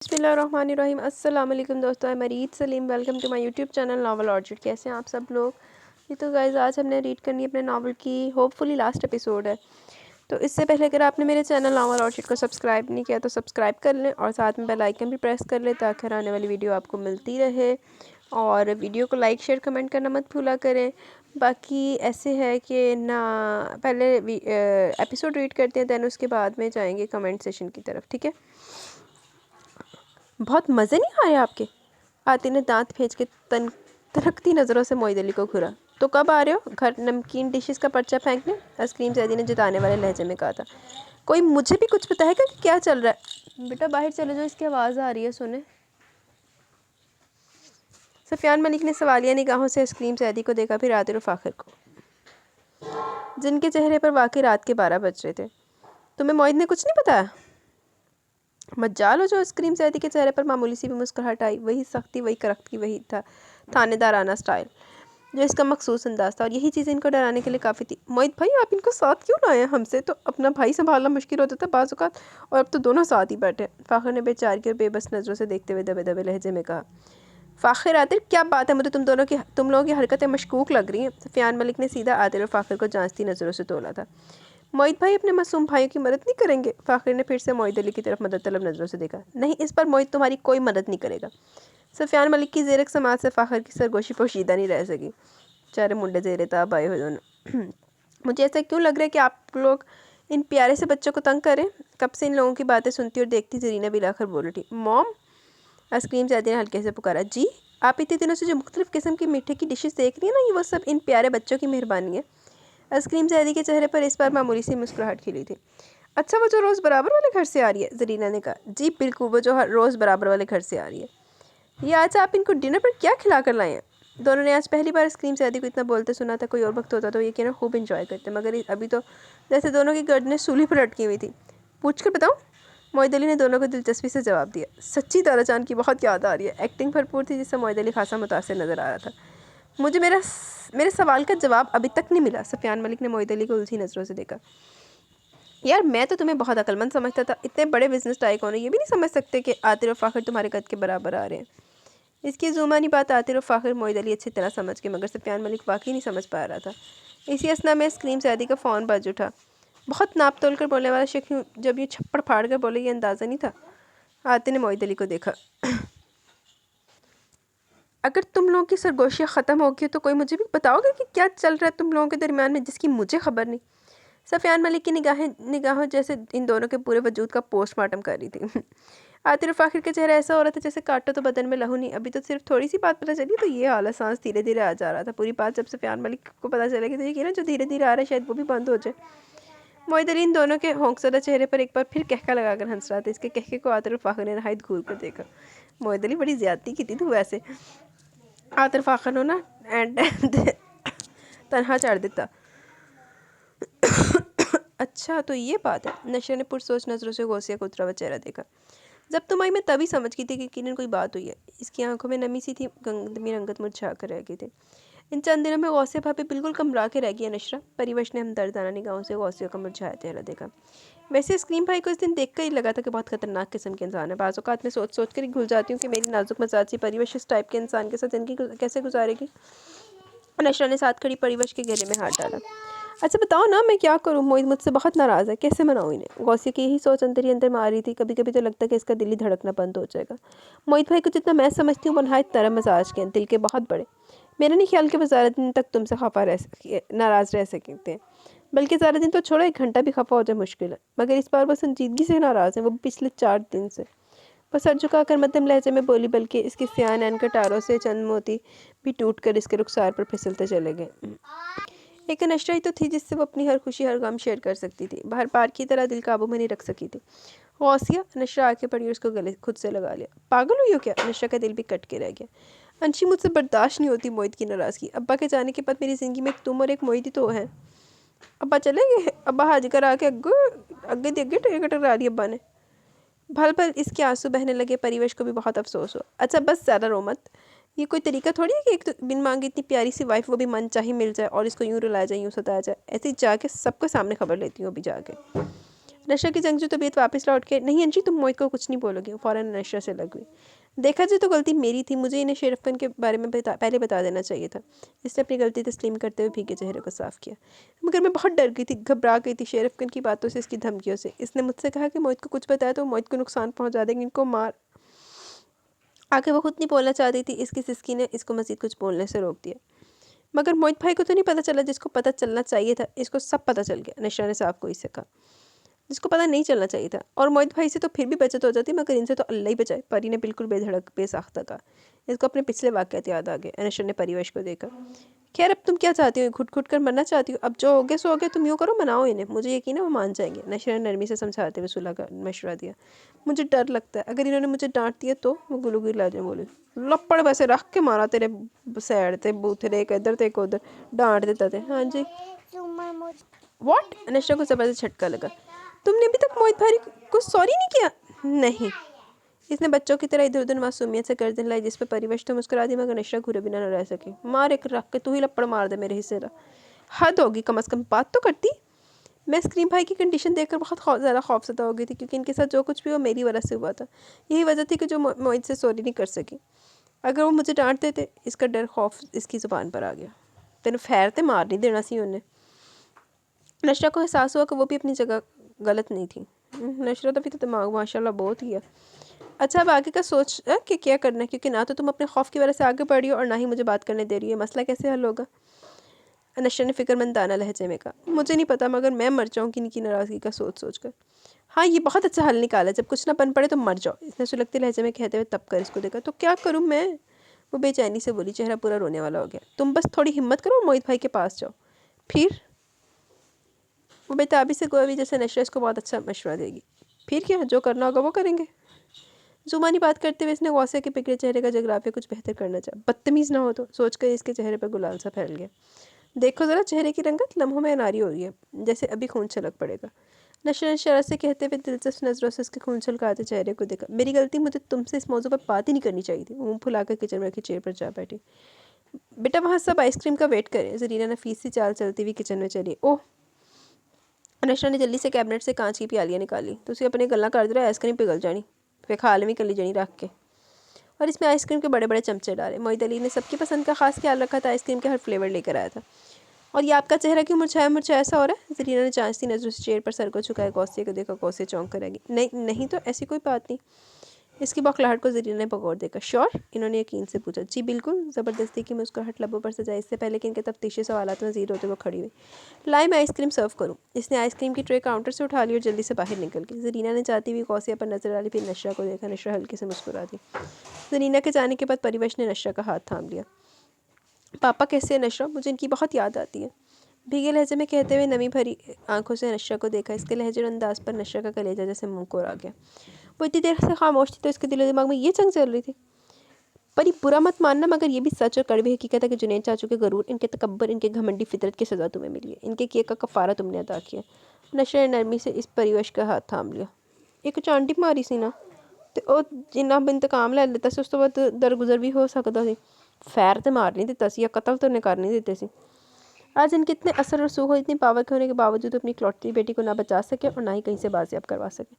बिस्मिल्लाहिर्रहमानिर्रहीम। अस्सलाम वालेकुम दोस्तों, मैं Mareed Salim. Welcome to my YouTube channel novel orchid. कैसे हैं आप सब लोग? ये तो गाइस आज हमने रीड करनी है अपने नावल की होपफुली लास्ट एपिसोड है। तो इससे पहले अगर आपने मेरे चैनल नॉवल ऑर्चिड को सब्सक्राइब नहीं किया तो सब्सक्राइब कर लें और साथ में बेल आइकन भी प्रेस कर लें ताकि हर आने वाली वीडियो आपको मिलती रहे। और वीडियो को लाइक शेयर कमेंट करना मत भूला करें। बाकी ऐसे है कि ना पहले एपिसोड रीड करते हैं, दैन उसके बाद में जाएंगे कमेंट सेशन की तरफ, ठीक है? बहुत मज़े नहीं आ रहे आपके? आती ने दांत भेज के तनकती नज़रों से मोईद अली को घूरा। तो कब आ रहे हो घर नमकीन डिशेस का पर्चा फेंकने? आइसक्रीम सैदी ने जताने वाले लहजे में कहा था। कोई मुझे भी कुछ बताएगा कि क्या चल रहा है? बेटा बाहर चले जाओ, इसकी आवाज़ आ रही है, सुने। सफियान मलिक ने सवालिया निगाहों से आइसक्रीम सैदी को देखा, फिर आतिर और फाखिर को, जिनके चेहरे पर वाकई रात के 12 बज रहे थे। तुम्हें मोईद ने कुछ नहीं बताया? मज्जाल हो जो आइसक्रीम सैदी के चेहरे पर मामूली सी भी मुस्कुराहट आई। वही सख्ती, वही करख्ती, वही था थानेदाराना स्टाइल जो इसका मखसूस अंदाज था, और यही चीज़ इनको डराने के लिए काफ़ी थी। मोहित भाई आप इनको साथ क्यों लाए हैं? हमसे तो अपना भाई संभालना मुश्किल होता था बाज़ औक़ात, और अब तो दोनों साथ ही बैठे। फ़ाखिर ने बेचारी की और बेबस नज़रों से देखते हुए दबे दबे लहजे में कहा। फ़ाखिर आतिर क्या बात है? मुझे तुम लोगों की हरकतें मशकूक लग रही हैं। सफियान मलिक ने सीधा आतिर और फ़ाखिर को जांचती नज़रों से तोला था। मोहित भाई अपने मासूम भाइयों की मदद नहीं करेंगे? फ़ाखिर ने फिर से मोहित अली की तरफ मदद तलब नज़रों से देखा। नहीं, इस पर मोहित तुम्हारी कोई मदद नहीं करेगा। सफियान मलिक की ज़ेरक समाज से फ़ाखिर की सरगोशी पोशीदा नहीं रह सकी। चारे मुंडे ज़ेरे ताब आए हुए दोनों। मुझे ऐसा क्यों लग रहा है कि आप लोग इन प्यारे से बच्चों को तंग करें? कब से इन लोगों की बातें सुनती और देखती ज़रीना बिलाकर बोल उठी। मॉम, आइसक्रीम सैदी ने हल्के से पुकारा। जी, आप इतने दिनों से जो मुख्तलिफ़ किस्म की मीठे की डिशेस देख रही हैं ना, ये वो सब इन प्यारे बच्चों की मेहरबानी है। आइसक्रीम सैदी के चेहरे पर इस बार मामूली सी मुस्कुराहट खिली थी। अच्छा, वो जो रोज़ बराबर वाले घर से आ रही है? ज़रीना ने कहा। जी बिल्कुल, वो जो हर रोज़ बराबर वाले घर से आ रही है। ये आज आप इनको डिनर पर क्या खिला कर लाए हैं? दोनों ने आज पहली बार आइसक्रीम सैदी को इतना बोलते सुना था। कोई और वक्त होता तो ये कहना खूब इंजॉय करते, मगर अभी तो जैसे दोनों की गर्दनें सूली पर लटकी हुई थी। पूछ कर बताऊँ? मोहित अली ने दोनों को दिलचस्पी से जवाब दिया। सच्ची तारा चांद की बहुत याद आ रही है। एक्टिंग भरपूर थी जिससे मोहित अली खासा मुतासिर नज़र आ रहा था। मुझे मेरे सवाल का जवाब अभी तक नहीं मिला। सफियान मलिक ने मोहित अली को उलझी नज़रों से देखा। यार मैं तो तुम्हें बहुत अक्लमंद समझता था। इतने बड़े बिजनेस टाइकून हो, ये भी नहीं समझ सकते कि आतिर और फ़ाखिर तुम्हारे कद के बराबर आ रहे हैं। इसकी जुबानी बात आतिर और फ़ाखिर मोहित अली अच्छी तरह समझ गए, मगर सफियान मलिक वाकई नहीं समझ पा रहा था। इसी असना में आइसक्रीम सैदी का फ़ोन बज उठा। बहुत नाप तोल कर बोलने वाला शख्स जब ये छप्पड़ फाड़ कर बोले, ये अंदाज़ा नहीं था। आतिर ने मोहित अली को देखा। अगर तुम लोगों की सरगोशियाँ ख़त्म हो गई तो कोई मुझे भी बताओगे कि क्या चल रहा है तुम लोगों के दरमियान में, जिसकी मुझे खबर नहीं? सफियान मलिक की निगाहों जैसे इन दोनों के पूरे वजूद का पोस्टमार्टम कर रही थी। आतिर फ़ाखिर का चेहरा ऐसा हो रहा था जैसे काटो तो बदन में लहू नहीं। अभी तो सिर्फ थोड़ी सी बात पता चली तो ये हाल, सांस धीरे धीरे आ जा रहा था। पूरी बात जब सफियान मलिक को पता चलेगी तो ये कि ना जो धीरे धीरे आ रहा है शायद वो भी बंद हो जाए। मोहित अली इन दोनों के हौंकसदा चेहरे पर एक बार फिर कहका लगाकर हंस रहा था। इसके कहके को आतिर और फ़ाखिर ने नहायत घूर कर देखा। मोहित अली बड़ी ज़्यादती की थी तू वैसे। आतिर फ़ाखिर ने ना एंड तनहा चढ़ देता। अच्छा तो ये बात है। नशर ने पुरसोच नज़रों से गौसिया को उतरा हुआ चेहरा देखा। जब तुम आई मैं तभी समझ गई थी कि किरण कोई बात हुई है। इसकी आंखों में नमी सी थी, गंदमी रंगत मुरझा कर रह गई थी। इन चंद दिनों में गौसिया भाभी बिल्कुल कमरा के रह गई है नशरा। परिवश ने हमदर्दाना निगाहों से गौसिया का मुरझाया चेहरा देखा। वैसे स्क्रीन भाई को इस दिन देख कर ही लगा था कि बहुत खतरनाक किस्म के इंसान है। बाज़ औक़ात मैं सोच सोच कर ही भूल जाती हूँ कि मेरी नाजुक मजाजी परिवश इस टाइप के इंसान के साथ ज़िंदगी कैसे गुजारेगी। नशरा ने साथ खड़ी परिवश के गले में हाथ डाला। अच्छा बताओ ना, मैं क्या करूँ? मोहित मुझसे बहुत नाराज़ है, कैसे मनाऊँ इन्हें? गौसिया की यही सोच अंदर ही अंदर मार रही थी। कभी कभी तो लगता है कि इसका दिल ही धड़कना बंद हो जाएगा। मोहित भाई को जितना मैं समझती हूँ वो नहायत नरम मिजाज के हैं, दिल के बहुत बड़े। मेरा नहीं ख्याल कि वो ज़्यादा दिन तक तुमसे नाराज़ रह सकते हैं। बल्कि ज़्यादा दिन तो छोड़ो, 1 घंटा भी खफा हो जाए मुश्किल है। मगर इस बार वो संजीदगी से नाराज़ है, वो पिछले 4 दिन से। वह सर झुकाकर मध्यम लहजे में बोली, बल्कि इसके सियान एन कटारों से चंद मोती भी टूट कर इसके रुखसार पर फिसलते चले गए। एक नशरा ही तो थी जिससे वो अपनी हर खुशी हर गम शेयर कर सकती थी। बाहर पार की तरह दिल काबू में नहीं रख सकी थी। गौसिया, नशरा आके पड़ी और उसको गले खुद से लगा लिया। पागल हुई हो क्या? नशरा का दिल भी कट के रह गया। अंशी, मुझसे बर्दाश्त नहीं होती मोहित की नाराज़गी। अब्बा के जाने के बाद मेरी ज़िंदगी में तुम और एक मोहित ही तो है। अब्बा चले गए? अब्बा हाजिकर आके अग्गे दी अग्गे टकरा दी अब्बा ने। भल भल इसके आंसू बहने लगे। परिवेश को भी बहुत अफसोस हुआ। अच्छा बस ज़्यादा रो मत। ये कोई तरीका थोड़ी है कि एक तो बिन मांगे इतनी प्यारी सी वाइफ वो भी मन चाही मिल जाए और इसको यूँ रुलाया जाए यूँ सताया जाए। ऐसे ही जाके सबके सामने खबर लेती हूँ अभी जाके। नशा की जंगजू तबीयत वापस लौट के, नहीं अंशी तुम मोहित को कुछ नहीं बोलोगे, फ़ौरन नशा से लग गई। देखा जी तो गलती मेरी थी, मुझे इन्हें शेरफ खान के बारे में पहले बता देना चाहिए था। इसने अपनी गलती तस्लीम करते हुए भीगे चेहरे को साफ किया। मगर मैं बहुत डर गई थी, घबरा गई थी शेरफ खान की बातों से, इसकी धमकियों से। इसने मुझसे कहा कि मोहित को कुछ बताया तो मोहित को नुकसान पहुँचा देंगे, इनको मार। आगे वो खुद नहीं बोलना चाहती थी, इसकी सिसकी ने इसको मज़ीद कुछ बोलने से रोक दिया। मगर मोहित भाई को तो नहीं पता चला जिसको पता चलना चाहिए था, इसको सब पता चल गया, नशा ने साफ को इससे कहा। जिसको पता नहीं चलना चाहिए था, और मोहित भाई से तो फिर भी बचत हो जाती, मगर इनसे तो अल्लाह ही बचाए, परी ने बिल्कुल बेधड़क बेसाख्ता कहा। इसको अपने पिछले वाक़यात याद आ गए। नशर ने परिवेश को देखा। खैर अब तुम क्या चाहती हो, घुट घुट कर मरना चाहती हो? अब जो हो गया सो हो गया, तुम यूँ करो, मनाओ इन्हें, मुझे यकीन है वो मान जाएंगे। नशर ने नरमी से समझाते हुए सुलह का मशवरा दिया। मुझे डर लगता है अगर इन्होंने मुझे डांट दिया तो। वो गुलूगी लाजे बोले। लपड़ वैसे रख के मारा तेरे सैड ते बूथरे एक इधर ते एक उधर, डांट देता थे। हाँ जी व्हाट? नशा को ज़बरदस्त झटका लगा। तुमने अभी तक मोहित भाई को सॉरी नहीं किया? नहीं। इसने बच्चों की तरह इधर उधर मासूमियत से गर्दन लाई, जिस पर परिवेश तो मुस्कुरा दी, मगर नशा घूरे बिना न रह सके। मार एक रख के तू ही लपड़ मार दे मेरे हिस्से का। हद होगी, कम से कम बात तो करती। मैं स्क्रीम भाई की कंडीशन देखकर बहुत ज़्यादा खौफज़दा हो गई थी, क्योंकि इनके साथ जो कुछ भी वो मेरी वजह से हुआ था। यही वजह थी कि जो मोहित से सॉरी नहीं कर सकी। अगर वो मुझे डांट देते, इसका डर खौफ इसकी ज़ुबान पर आ गया। तेने फैर ते मार नहीं देना सी उन्हें। नशरा को एहसास हुआ कि वो भी अपनी जगह गलत नहीं थी। नशरा तो भी तो दिमाग माशाल्लाह बहुत ही है। अच्छा अब आगे का सोच कि क्या करना है, क्योंकि ना तो तुम अपने खौफ की वजह से आगे बढ़ रही हो और ना ही मुझे बात करने दे रही है। मसला कैसे हल होगा? नशरा ने फिक्रमंदाना लहजे में कहा। मुझे नहीं पता, मगर मैं मर जाऊँगी इनकी नाराज़गी का सोच सोच कर। हाँ ये बहुत अच्छा हल निकाला, जब कुछ ना बन पड़े तो मर जाओ, इसने सुलगते लहजे में कहते हुए तब कर इसको देखा। तो क्या करूँ मैं? वो बेचैनी से बोली, चेहरा पूरा रोने वाला हो गया। तुम बस थोड़ी हिम्मत करो और मोहित भाई के पास जाओ। फिर? वो बेताबी से गोया भी जैसे नशरा इसको बहुत अच्छा मशवरा देगी। फिर क्या, जो करना होगा वो करेंगे। जुबानी बात करते हुए इसने गौसिया के पिघले चेहरे का जगराफिया कुछ बेहतर करना चाहा। बदतमीज़ ना हो तो, सोचकर इसके चेहरे पर गुलाल सा फैल गया। देखो ज़रा चेहरे की रंगत लम्हों में अनारी हो रही है, जैसे अभी खून छलक पड़ेगा। नशर ने शरारत से कहते हुए दिलचस्प नज़रों से उसके खून छलकाते चेहरे को देखा। मेरी गलती, मुझे तुमसे इस मौजू पर बात ही नहीं करनी चाहिए थी। मुँह फुलाकर किचन में रखी चेयर पर जा बैठी। बेटा वहाँ सब आइसक्रीम का वेट करें। जरीना नफीस सी चाल चलती हुई किचन में चली। ओह! नशरा ने जल्दी से कैबिनेट से कांच की प्यालियाँ निकाली। तो उसे अपने गला कर दे, आइसक्रीम पिघल जानी, फिर खा लवी कली जनी रख के, और इसमें आइसक्रीम के बड़े बड़े चमचे डाले। मोहित अली ने सबकी पसंद का खास ख्याल रखा था, आइसक्रीम के हर फ्लेवर लेकर आया था। और ये आपका चेहरा क्यों मुरझाया मुरझाया ऐसा हो रहा है? जरीना ने जांचती नजरों से चेयर पर सर को झुकाया। गौसिया को देखा, गौसिया चौंक कर रहेगी। नहीं नहीं तो ऐसी कोई बात नहीं। इसकी बौखलाहट को जरीना ने पकड़ देकर श्योर, इन्होंने यकीन से पूछा। जी बिल्कुल, ज़बरदस्ती की मुस्कुराहट लबों पर सजाई, इससे पहले कि इनके तफ्तीशी सवालात मजीद होते वो खड़ी हुई। लाए मैं आइसक्रीम सर्व करूँ? इसने आइसक्रीम की ट्रे काउंटर से उठा ली और जल्दी से बाहर निकल गई। जरीना ने जाती हुई गौसिया पर नजर डाली, फिर नशरा को देखा। नशरा हल्के से मुस्कुरा दी। जरीना के जाने के बाद परिवेश ने नशरा का हाथ थाम लिया। पापा कैसे है नशरा? मुझे इनकी बहुत याद आती है। भीगे लहजे में कहते हुए नमी भरी आंखों से नशरा को देखा। इसके लहजे और अंदाज पर नशरा का कलेजा जैसे मुंह को आ गया। वो इतनी देर से खामोश थी तो इसके दिलो दिमाग में ये जंग चल रही थी। पर ये बुरा मत मानना, मगर ये भी सच और कड़वी हकीकत है कि जुनैद चाचू के गरूर, इनके तकब्बर, इनके घमंडी फितरत की सज़ा तुम्हें मिली है। इनके किए का कफ़ारा तुमने अदा किया। नशरा ने नरमी से इस परिवेश का हाथ थाम लिया। एक चांटी मारी सी ना, ਤੇ ਉਹ ਜਿੰਨਾ ਇੰਤਕਾਮ ਲੈ ਲਿੱਤਾ ਸੀ ਉਸ ਤੋਂ ਬਾਅਦ ਦਰਗੁਜ਼ਰ ਵੀ ਹੋ ਸਕਦਾ ਸੀ। ਫੈਰ ਤੇ ਮਾਰ नहीं देता ਸੀ या कत्ल तो उन्हें कर नहीं देते सी। आज इनके इतने असर रसूख और इतनी पावर के होने के बावजूद अपनी इकलौती बेटी को ना बचा सके और ना ही कहीं से बाजियाब करवा सके।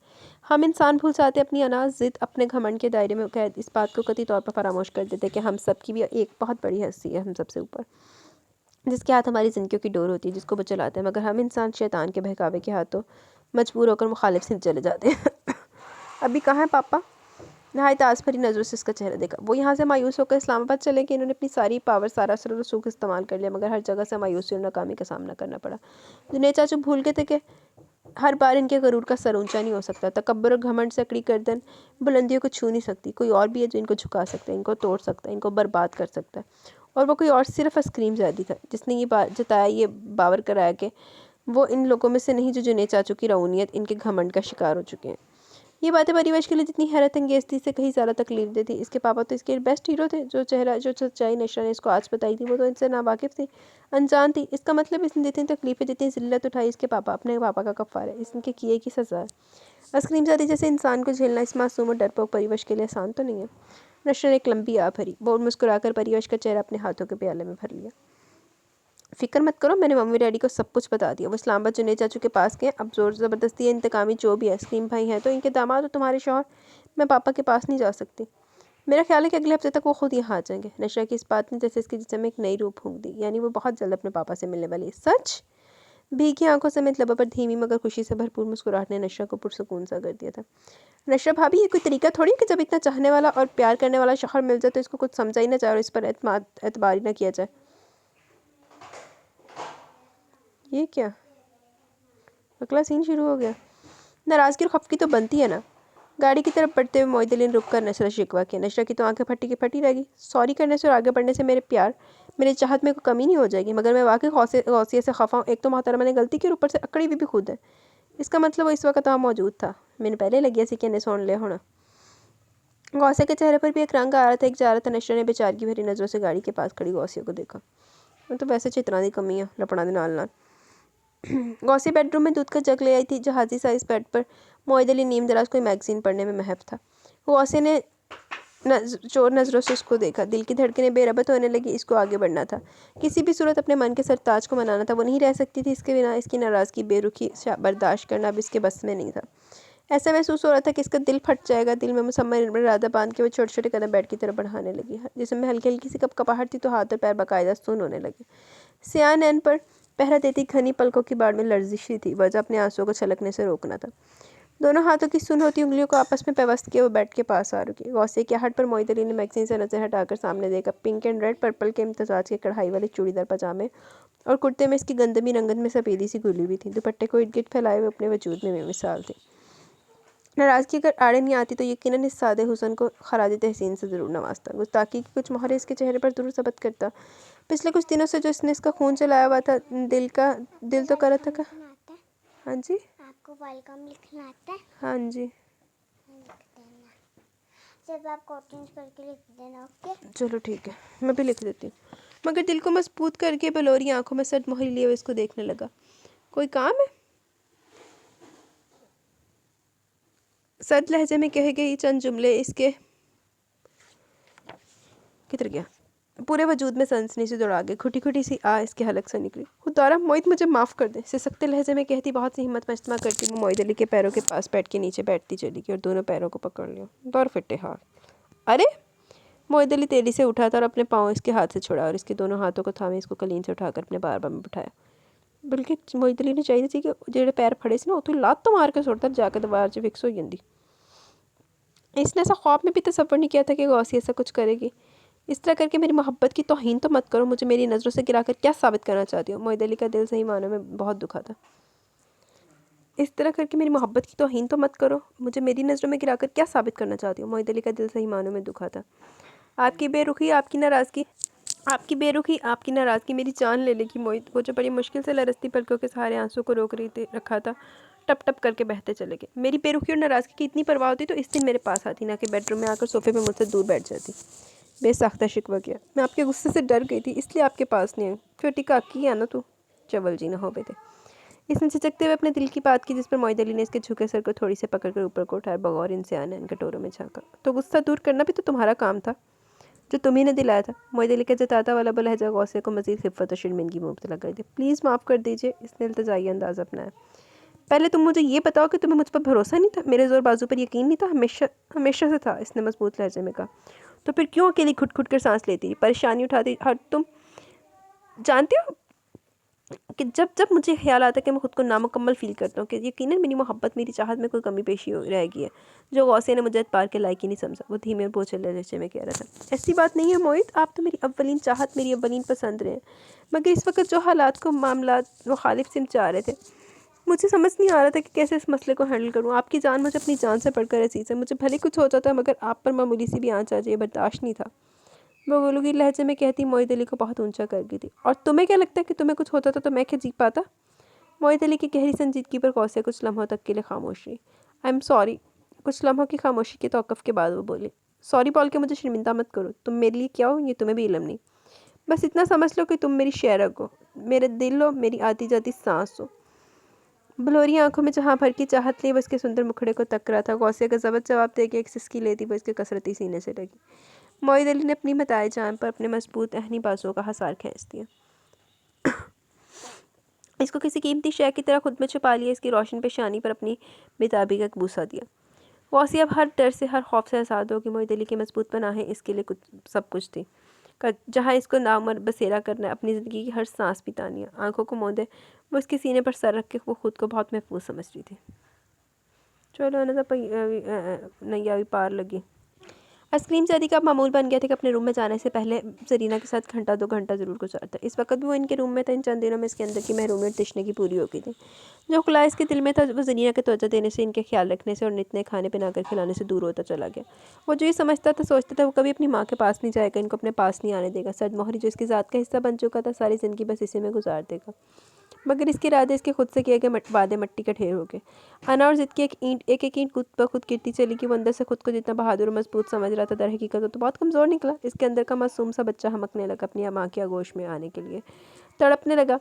हम इंसान भूल जाते अपनी अनाज ज़िद, अपने घमंड के दायरे में कैद, इस बात को कतई तौर पर फरामोश कर देते कि हम सब की भी एक बहुत बड़ी हस्ती है हम सबसे ऊपर, जिसके हाथ हमारी ज़िंदगियों की डोर होती है, जिसको वो चलाते हैं। मगर हम इंसान शैतान के बहकावे के हाथों मजबूर होकर मुखालिफ से चले जाते हैं। अभी कहाँ है पापा? नहायत आस भरी नज़रों से इसका चेहरा देखा। वो यहाँ से मायूस होकर इस्लामाबाद चले गए। इन्होंने अपनी सारी पावर, सारा असर और रसूख इस्तेमाल कर लिया, मगर हर जगह से मायूसी और नाकामी का सामना करना पड़ा। जुनैद चाचू भूल गए थे कि हर बार इनके गरूर का सर ऊंचा नहीं हो सकता। तकब्बर और घमंड से अकड़ी गर्दन बुलंदियों को छू नहीं सकती। कोई और भी है जो इनको झुका सकता है, इनको तोड़ सकता है, इनको बर्बाद कर सकता है। और वो कोई और सिर्फ आइसक्रीम ज़्यादा था जिसने ये जताया, ये बावर कराया कि वो इन लोगों में से नहीं जो जुनैद चाचू की रऊनियत, इनके घमंड का शिकार हो चुके हैं। ये बातें परिवेश के लिए जितनी हैरत अंगेज थी, इससे कहीं ज़्यादा तकलीफ दे थी। इसके पापा तो इसके बेस्ट हीरो थे। जो सच्चाई नशरा ने इसको आज बताई थी वो तो इनसे नावाकिफ़ थी, अनजान थी। इसका मतलब इसने जितनी तकलीफ़ें, जितनी ज़िल्लत उठाई, इसके पापा अपने पापा का कफ़ार है, इसके किए की सज़ा है। आइसक्रीम ज़्यादा जैसे इंसान को झेलना इस मासूम और डरपोक परिवेश के लिए आसान तो नहीं है। नशरा ने एक लंबी आ भरी, वो मुस्कुराकर परिवेश का चेहरा अपने हाथों के प्याले में भर लिया। फ़िक्र मत करो, मैंने मम्मी डैडी को सब कुछ बता दिया। वो इस्लामाबाद जुनैद चाचू के पास गए। अब ज़ोर ज़बरदस्ती या इंतकामी जो भी है, सलीम भाई हैं तो इनके दामाद और तुम्हारे शौहर, मैं पापा के पास नहीं जा सकती। मेरा ख्याल है कि अगले हफ्ते तक वो खुद यहाँ आ जाएंगे। नशा की इस बात ने जैसे इसके जिस्म में एक नई रूह फूंक दी, यानी वो बहुत जल्द अपने पापा से मिलने वाली है। सच? भीगी आंखों समेत लबों पर धीमी मगर खुशी से भरपूर मुस्कुराहट ने नशा को पुरसुकून सा कर दिया था। नशा भाभी, ये कोई तरीका थोड़ी है कि जब इतना चाहने वाला और प्यार करने वाला शौहर मिल जाए तो इसको कुछ समझा ही ना जाए और इस पर एतबार ही ना किया जाए। ये क्या अगला सीन शुरू हो गया? नाराज़गी और खफकी तो बनती है ना। गाड़ी की तरफ बढ़ते हुए मोहित अली ने रुक कर नशरा शिकवा किया। नशरा की तो आंखें फटी की फटी रहेगी। सॉरी करने से और आगे बढ़ने से मेरे प्यार, मेरी चाहत में कोई कमी नहीं हो जाएगी, मगर मैं वाकई गौसिया से खफा हूँ। एक तो मोहतरमा ने गलती की और ऊपर से अकड़ी भी खुद है। इसका मतलब वो इस वक्त वहाँ मौजूद था। मैंने पहले लगी सी कि सुन ले होना। गौसिया के चेहरे पर भी एक रंग आ रहा था, एक जा रहा था। नशरा ने बेचारगी भरी नज़रों से गाड़ी के पास खड़ी गौसिया को देखा। मैं तो वैसे चित्रा दी कमी है लपड़ा दे नाल नाल। गौसी बेडरूम में दूध का जग ले आई थी। जहाजी साइज बेड पर मोहित अली नीम दराज कोई मैगजीन पढ़ने में महफ था। गौसी ने चोर नज़रों से उसको देखा। दिल की धड़कनें बेरबत होने लगी। इसको आगे बढ़ना था, किसी भी सूरत अपने मन के सरताज को मनाना था। वो नहीं रह सकती थी इसके बिना। इसकी नाराज़गी बेरुखी बर्दाश्त करना अब इसके बस में नहीं था। ऐसा महसूस हो रहा था कि इसका दिल फट जाएगा। दिल में मुसम्मर इरादा बांध के वो छोटे छोटे कदम बेड की तरफ बढ़ाने लगी। जिसमें हल्की हल्की सी कपकपाहट थी तो हाथ और पैर बाकायदा सुन होने लगे। सियाह नैन पर पहरा देती घनी पलकों की बाढ़ में लर्जिश थी। वजह अपने आंसुओं को छलकने से रोकना था। दोनों हाथों की सुन होती उंगलियों को आपस में पेवस्त किए वो बेड के पास आ रुकी। गौसे की आहट पर मोहित अली ने मैगजीन से नजर हटाकर सामने देखा। पिंक एंड रेड पर्पल के इम्तजाज के कढ़ाई वाले चूड़ीदार पजामे और कुर्ते में इसकी गंदमी रंगत में सफेदी सी गुली हुई थी। दुपट्टे को इर्द गिर्द फैलाए हुए अपने वजूद में बेमिसाल थे। नाराज़गी अगर आड़े नहीं आती तो यकीनन इस सादे हुसन को खराज तहसीन से ज़रूर नवाजता। गुस्ताखी की कुछ मोहरे इसके चेहरे पर ज़रूर सबत करता। पिछले कुछ दिनों से जो इसने इसका खून चलाया हुआ था, दिल तो कर रहा था। हाँ जी, आपको वेलकम लिखना आता है? हाँ जी, लिख देना। सिर्फ आप कोटिंग्स करके लिख देना। ओके, चलो ठीक है, मैं भी लिख देती हूँ। मगर दिल को मजबूत करके बलोरी आंखों में सट मोहरी लिए हुए इसको देखने लगा। कोई काम है? सद लहजे में कहे गई चंद जुमले इसके किधर गया पूरे वजूद में सनसनी से दौड़ा गई। खुटी खुटी सी आ इसके हलक से निकली। खुदारा मोहित, मुझे माफ़ कर दे। सिसकते लहजे में कहती बहुत सी हिम्मत मजमा करती वो मोहित अली के पैरों के पास बैठ के नीचे बैठती चली गई और दोनों पैरों को पकड़ लिया। दौर फिटे हाथ। अरे! मोहित अली तेजी से उठा था और अपने पाँव इसके हाथ से छुड़ा और इसके दोनों हाथों को थामे इसको कलीन से उठाकर अपने बारबा में बिठाया। बल्कि मोहित अली ने चाहिए थी कि जेड़े पैर फड़े से ना उतो लात तो मार के सुटता जाकर दीवार से फिक्स हो जाती। इसने ऐसा ख्वाब में भी तसव्वुर नहीं किया था कि गौसी ऐसा कुछ करेगी। इस तरह करके मेरी मोहब्बत की तौहीन तो मत करो। मुझे मेरी नज़रों से गिराकर क्या साबित करना चाहती हो? मोहित अली का दिल सही मानों में बहुत दुखा था। इस तरह करके मेरी मोहब्बत की तौहीन तो मत करो। मुझे मेरी नज़रों में गिराकर क्या साबित करना चाहती हो? मोहित अली का दिल सही मानों में दुखा था। आपकी बेरुखी, आपकी नाराज़गी, आपकी नाराज़गी मेरी जान ले लेगी मोहित। वो जो बड़ी मुश्किल से लरसती पलकों के सहारे आंसू को रोक रही थी रखा था, टप टप करके बहते चले गए। मेरी बेरुखी और नाराज़गी की इतनी परवाह होती तो इस दिन मेरे पास आती, ना कि बेडरूम में आकर सोफे पे मुझसे दूर बैठ जाती। बेसाख्ता शिकवा किया। मैं आपके गुस्से से डर गई थी, इसलिए आपके पास नहीं आई। फिर टिका की है ना तू, चवल जी ना हो बेटे। इसने झिझकते हुए अपने दिल की बात की, जिस पर मोहित अली ने इसके झुके सर को थोड़ी से पकड़कर ऊपर को उठाया। बगौर इनसे आने इन कटोरों में झांका। तो गुस्सा दूर करना भी तो तुम्हारा काम था, जो तुम्ही ने दिलाया था। मोहित अली का जताता वाला लहजा गौसे को मजीद हिफ़्फ़त और शर्मिंदगी में मुब्तला कर दी। प्लीज़ माफ़ कर दीजिए, इसने इल्तिजाई अंदाज़ अपनाया। पहले तुम मुझे ये बताओ कि तुम्हें मुझ पर भरोसा नहीं था, मेरे जोर बाजू पर यकीन नहीं था? हमेशा हमेशा से था, इसने मजबूत लहजे में कहा। तो फिर क्यों अकेली खुट खुट कर सांस लेती, परेशानी उठाती? हर तुम जानती हो कि जब जब मुझे ख्याल आता है कि मैं खुद को नामुकम्मल फ़ील करता हूँ कि यकीनन मेरी मोहब्बत, मेरी चाहत में कोई कमी पेशी हो रह गई है, जो गौसे ने मुझे पार के लायक ही नहीं समझा। वो धीमे और बोझिल लहजे में कह रहा था। ऐसी बात नहीं है मोहित, आप तो मेरी अव्वलीन चाहत, मेरी अव्वलीन पसंद रहे हैं। मगर इस वक्त जो हालात को मामला मुखालिफ सिमत जा रहे थे, मुझे समझ नहीं आ रहा था कि कैसे इस मसले को हैंडल करूँ। आपकी जान मुझे अपनी जान से बढ़कर अजीज़ है। मुझे भले कुछ हो जाता, मगर आप पर मामूली सी भी आँच आ जाए बर्दाश्त नहीं था। वो गोलूगी लहजे में कहती मोहित अली को बहुत ऊंचा कर गई थी। और तुम्हें क्या लगता है कि तुम्हें कुछ होता था तो मैं क्या जी पाता? मोहित अली की गहरी संजीदगी पर कौसे कुछ लम्हों तक के लिए खामोश रही। I am sorry. कुछ लम्हों की खामोशी के तौक़ुफ़ के बाद वो बोली, सॉरी बोल के मुझे शर्मिंदा मत करो। तुम मेरे लिए क्या हो ये तुम्हें भी इल्म नहीं। बस इतना समझ लो कि तुम मेरी शेरक हो, मेरे दिल हो, मेरी आती जाती सांस हो। बलोरी आंखों में जहाँ भर की चाहत ली, वो इसके सुंदर मुखड़े को तक रहा था। गौसे का ज़बत जवाब दे के एक सिसकी लेती वो इसके कसरती सीने से लगी। मोहित अली ने अपनी मताए जान पर अपने मजबूत अहनी बाजुओं का हसार खींच दिया। इसको किसी कीमती शय की तरह खुद में छुपा लिया, इसकी रोशन पेशानी पर अपनी बेताबी का एक बूसा दिया। वासी अब हर डर से, हर खौफ से आज़ाद हो कि मोहित अली की मजबूत पनाहें इसके लिए कुछ सब कुछ थी, जहाँ इसको नाउमर बसेरा करना है, अपनी ज़िंदगी की हर सांस बितानी है। आंखों को मोंदे वो इसके सीने पर सर रख के वो खुद को बहुत महफूज समझ रही थी। चलो ना तो नैया भी पार लगी। आइसक्रीम ज़ादी का अब मामूल बन गया था कि अपने रूम में जाने से पहले जरीना के साथ घंटा 2 घंटा ज़रूर गुजारता। इस वक्त भी वो इनके रूम में था। इन चंद दिनों में इसके अंदर की महरूमियत तिश्ने की पूरी हो गई थी। जो खुला इसके दिल में था वो जरीना के तवज्जो देने से, इनके ख्याल रखने से और नित नए खाने बनाकर खिलाने से दूर होता चला गया। वो जो ये समझता था, सोचता था, वो कभी अपनी माँ के पास नहीं जाएगा, इनको अपने पास नहीं आने देगा। सदमोहरी जो इसकी ज़ात का हिस्सा बन चुका था, सारी ज़िंदगी बस इसी में गुजार देगा। मगर इसके इरादे इसके खुद से किए गए वादे मट्टी का ढेर हो गए। अना और जिद की एक एक ईंट खुद ब खुद गिरती चली कि वो अंदर से खुद को जितना बहादुर और मजबूत समझ रहा था, दर हकीकत तो बहुत कमज़ोर निकला। इसके अंदर का मासूम सा बच्चा हमकने लगा, अपनी माँ की आगोश में आने के लिए तड़पने लगा,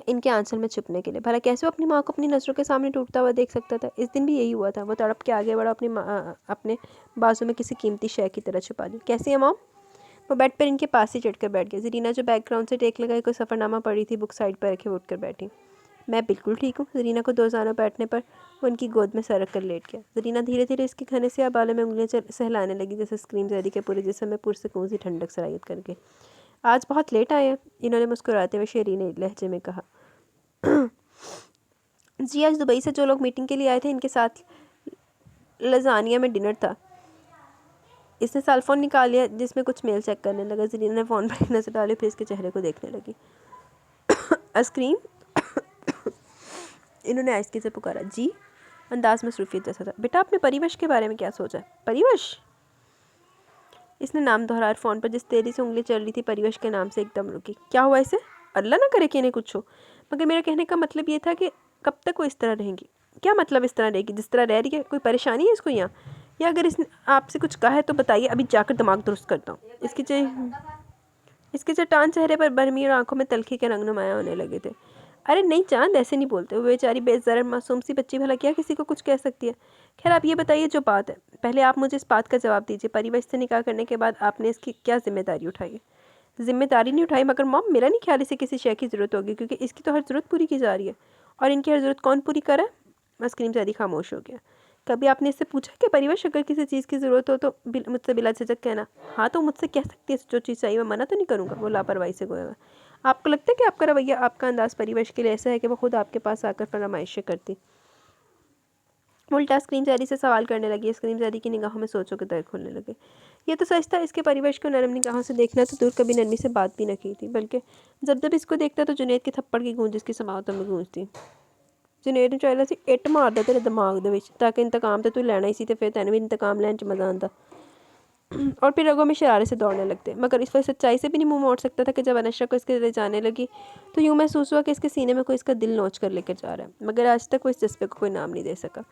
इनके आंचल में छुपने के लिए। भला कैसे वो अपनी माँ को अपनी नज़रों के सामने टूटता हुआ देख सकता था? इस दिन भी यही हुआ था। वो तड़प के आगे बढ़ा, अपने बाजू में किसी कीमती शय की तरह छुपा ली। कैसी है मॉम? वो बेड पर इनके पास ही चढ़कर बैठ गया। जरीना जो बैकग्राउंड से टेक लगाई कोई सफ़रनामा पड़ी थी, बुक साइड पर रखे, वो उठकर बैठी। मैं बिल्कुल ठीक हूँ। जरीना को 2 जानों बैठने पर वो उनकी गोद में सर रख कर लेट गया। जरीना धीरे धीरे इसके घने से बालों में उंगलियाँ सहलाने लगी, जैसे स्क्रीम ज़ैदी के पूरे जिस्म में पुरसकून सी ठंडक सरायत करके। आज बहुत लेट आए हैं, इन्होंने मुस्कुराते हुए शेरीने लहजे में कहा। जी, आज दुबई से जो लोग मीटिंग के लिए आए थे, इनके साथ लजानिया में डिनर था। इसने सेल फोन निकाल लिया, जिसमें कुछ मेल चेक करने लगा। जरीना ने फ़ोन पर नजर डाली, फिर इसके चेहरे को देखने लगी। आइसक्रीम? इन्होंने आइसक्रीम से पुकारा। जी, अंदाज मसरूफियत जैसा था। बेटा, आपने परिवेश के बारे में क्या सोचा? परिवेश? इसने नाम दोहराया। फ़ोन पर जिस तेजी से उंगली चल रही थी परिवेश के नाम से एकदम रुकी। क्या हुआ इसे? अल्लाह ना करे कि इन्हें कुछ हो। मगर मेरा कहने का मतलब ये था कि कब तक वो इस तरह रहेंगी? क्या मतलब इस तरह रहेगी जिस तरह रह रही है? कोई परेशानी है इसको यहाँ? या अगर इसने आपसे कुछ कहा है तो बताइए, अभी जाकर दिमाग दुरुस्त करता हूँ। इसके चट्टान चेहरे पर बरमी और आंखों में तलखी के रंग नुमाया होने लगे थे। अरे नहीं चांद, ऐसे नहीं बोलते। वो बेचारी बेज़र मासूम सी बच्ची भला क्या किसी को कुछ कह सकती है? खैर, आप ये बताइए जो बात है। पहले आप मुझे इस बात का जवाब दीजिए, परिवेश से निकाह करने के बाद आपने इसकी क्या जिम्मेदारी उठाई है? जिम्मेदारी नहीं उठाई, मगर मॉम मेरा नहीं ख्याल इसे किसी शय की ज़रूरत होगी, क्योंकि इसकी तो हर ज़रूरत पूरी की जा रही है। और इनकी हर ज़रूरत कौन पूरी करे? आइसक्रीम ज़्यादा खामोश हो गया। कभी आपने इससे पूछा कि परिवेश अगर किसी चीज़ की ज़रूरत हो तो मुझसे बिला झिझक कहना। हाँ, तो मुझसे कह सकती है, जो चीज़ चाहिए मैं मना तो नहीं करूँगा। वो लापरवाही से गोया। आपको लगता है कि आपका रवैया, आपका अंदाज़ परिवेश के लिए ऐसा है कि वो खुद आपके पास आकर फरमाइशें करती? उल्टा स्क्रीन ज़ैदी से सवाल करने लगी। स्क्रीन ज़ैदी की निगाहों में सोचों के दर खुलने लगे। ये तो सच था, इसके परिवेश को नरम निगाहों से देखना तो दूर, कभी नरमी से बात भी न की थी, बल्कि जब जब इसको देखता तो जुनैद के थप्पड़ की गूंज इसकी समावतों में गूंजती। जुनैद ने चाहिए सी इट मारदा तेरे दिमाग दे विच, ताकि इंतकाम तो तू लेना ही सी, ते फिर तैनूं भी इंतकाम लैन च मज़ा आंदा। और फिर रगों में शरारे से दौड़ने लगते। मगर इस पर सच्चाई से भी नहीं मुंह मोड़ सकता था कि जब अनशरा को इसके ले जाने लगी तो यूँ महसूस हुआ कि इसके सीने में कोई इसका दिल नोच कर लेकर जा रहा है। मगर आज तक वो इस जज्बे को कोई नाम नहीं दे सका।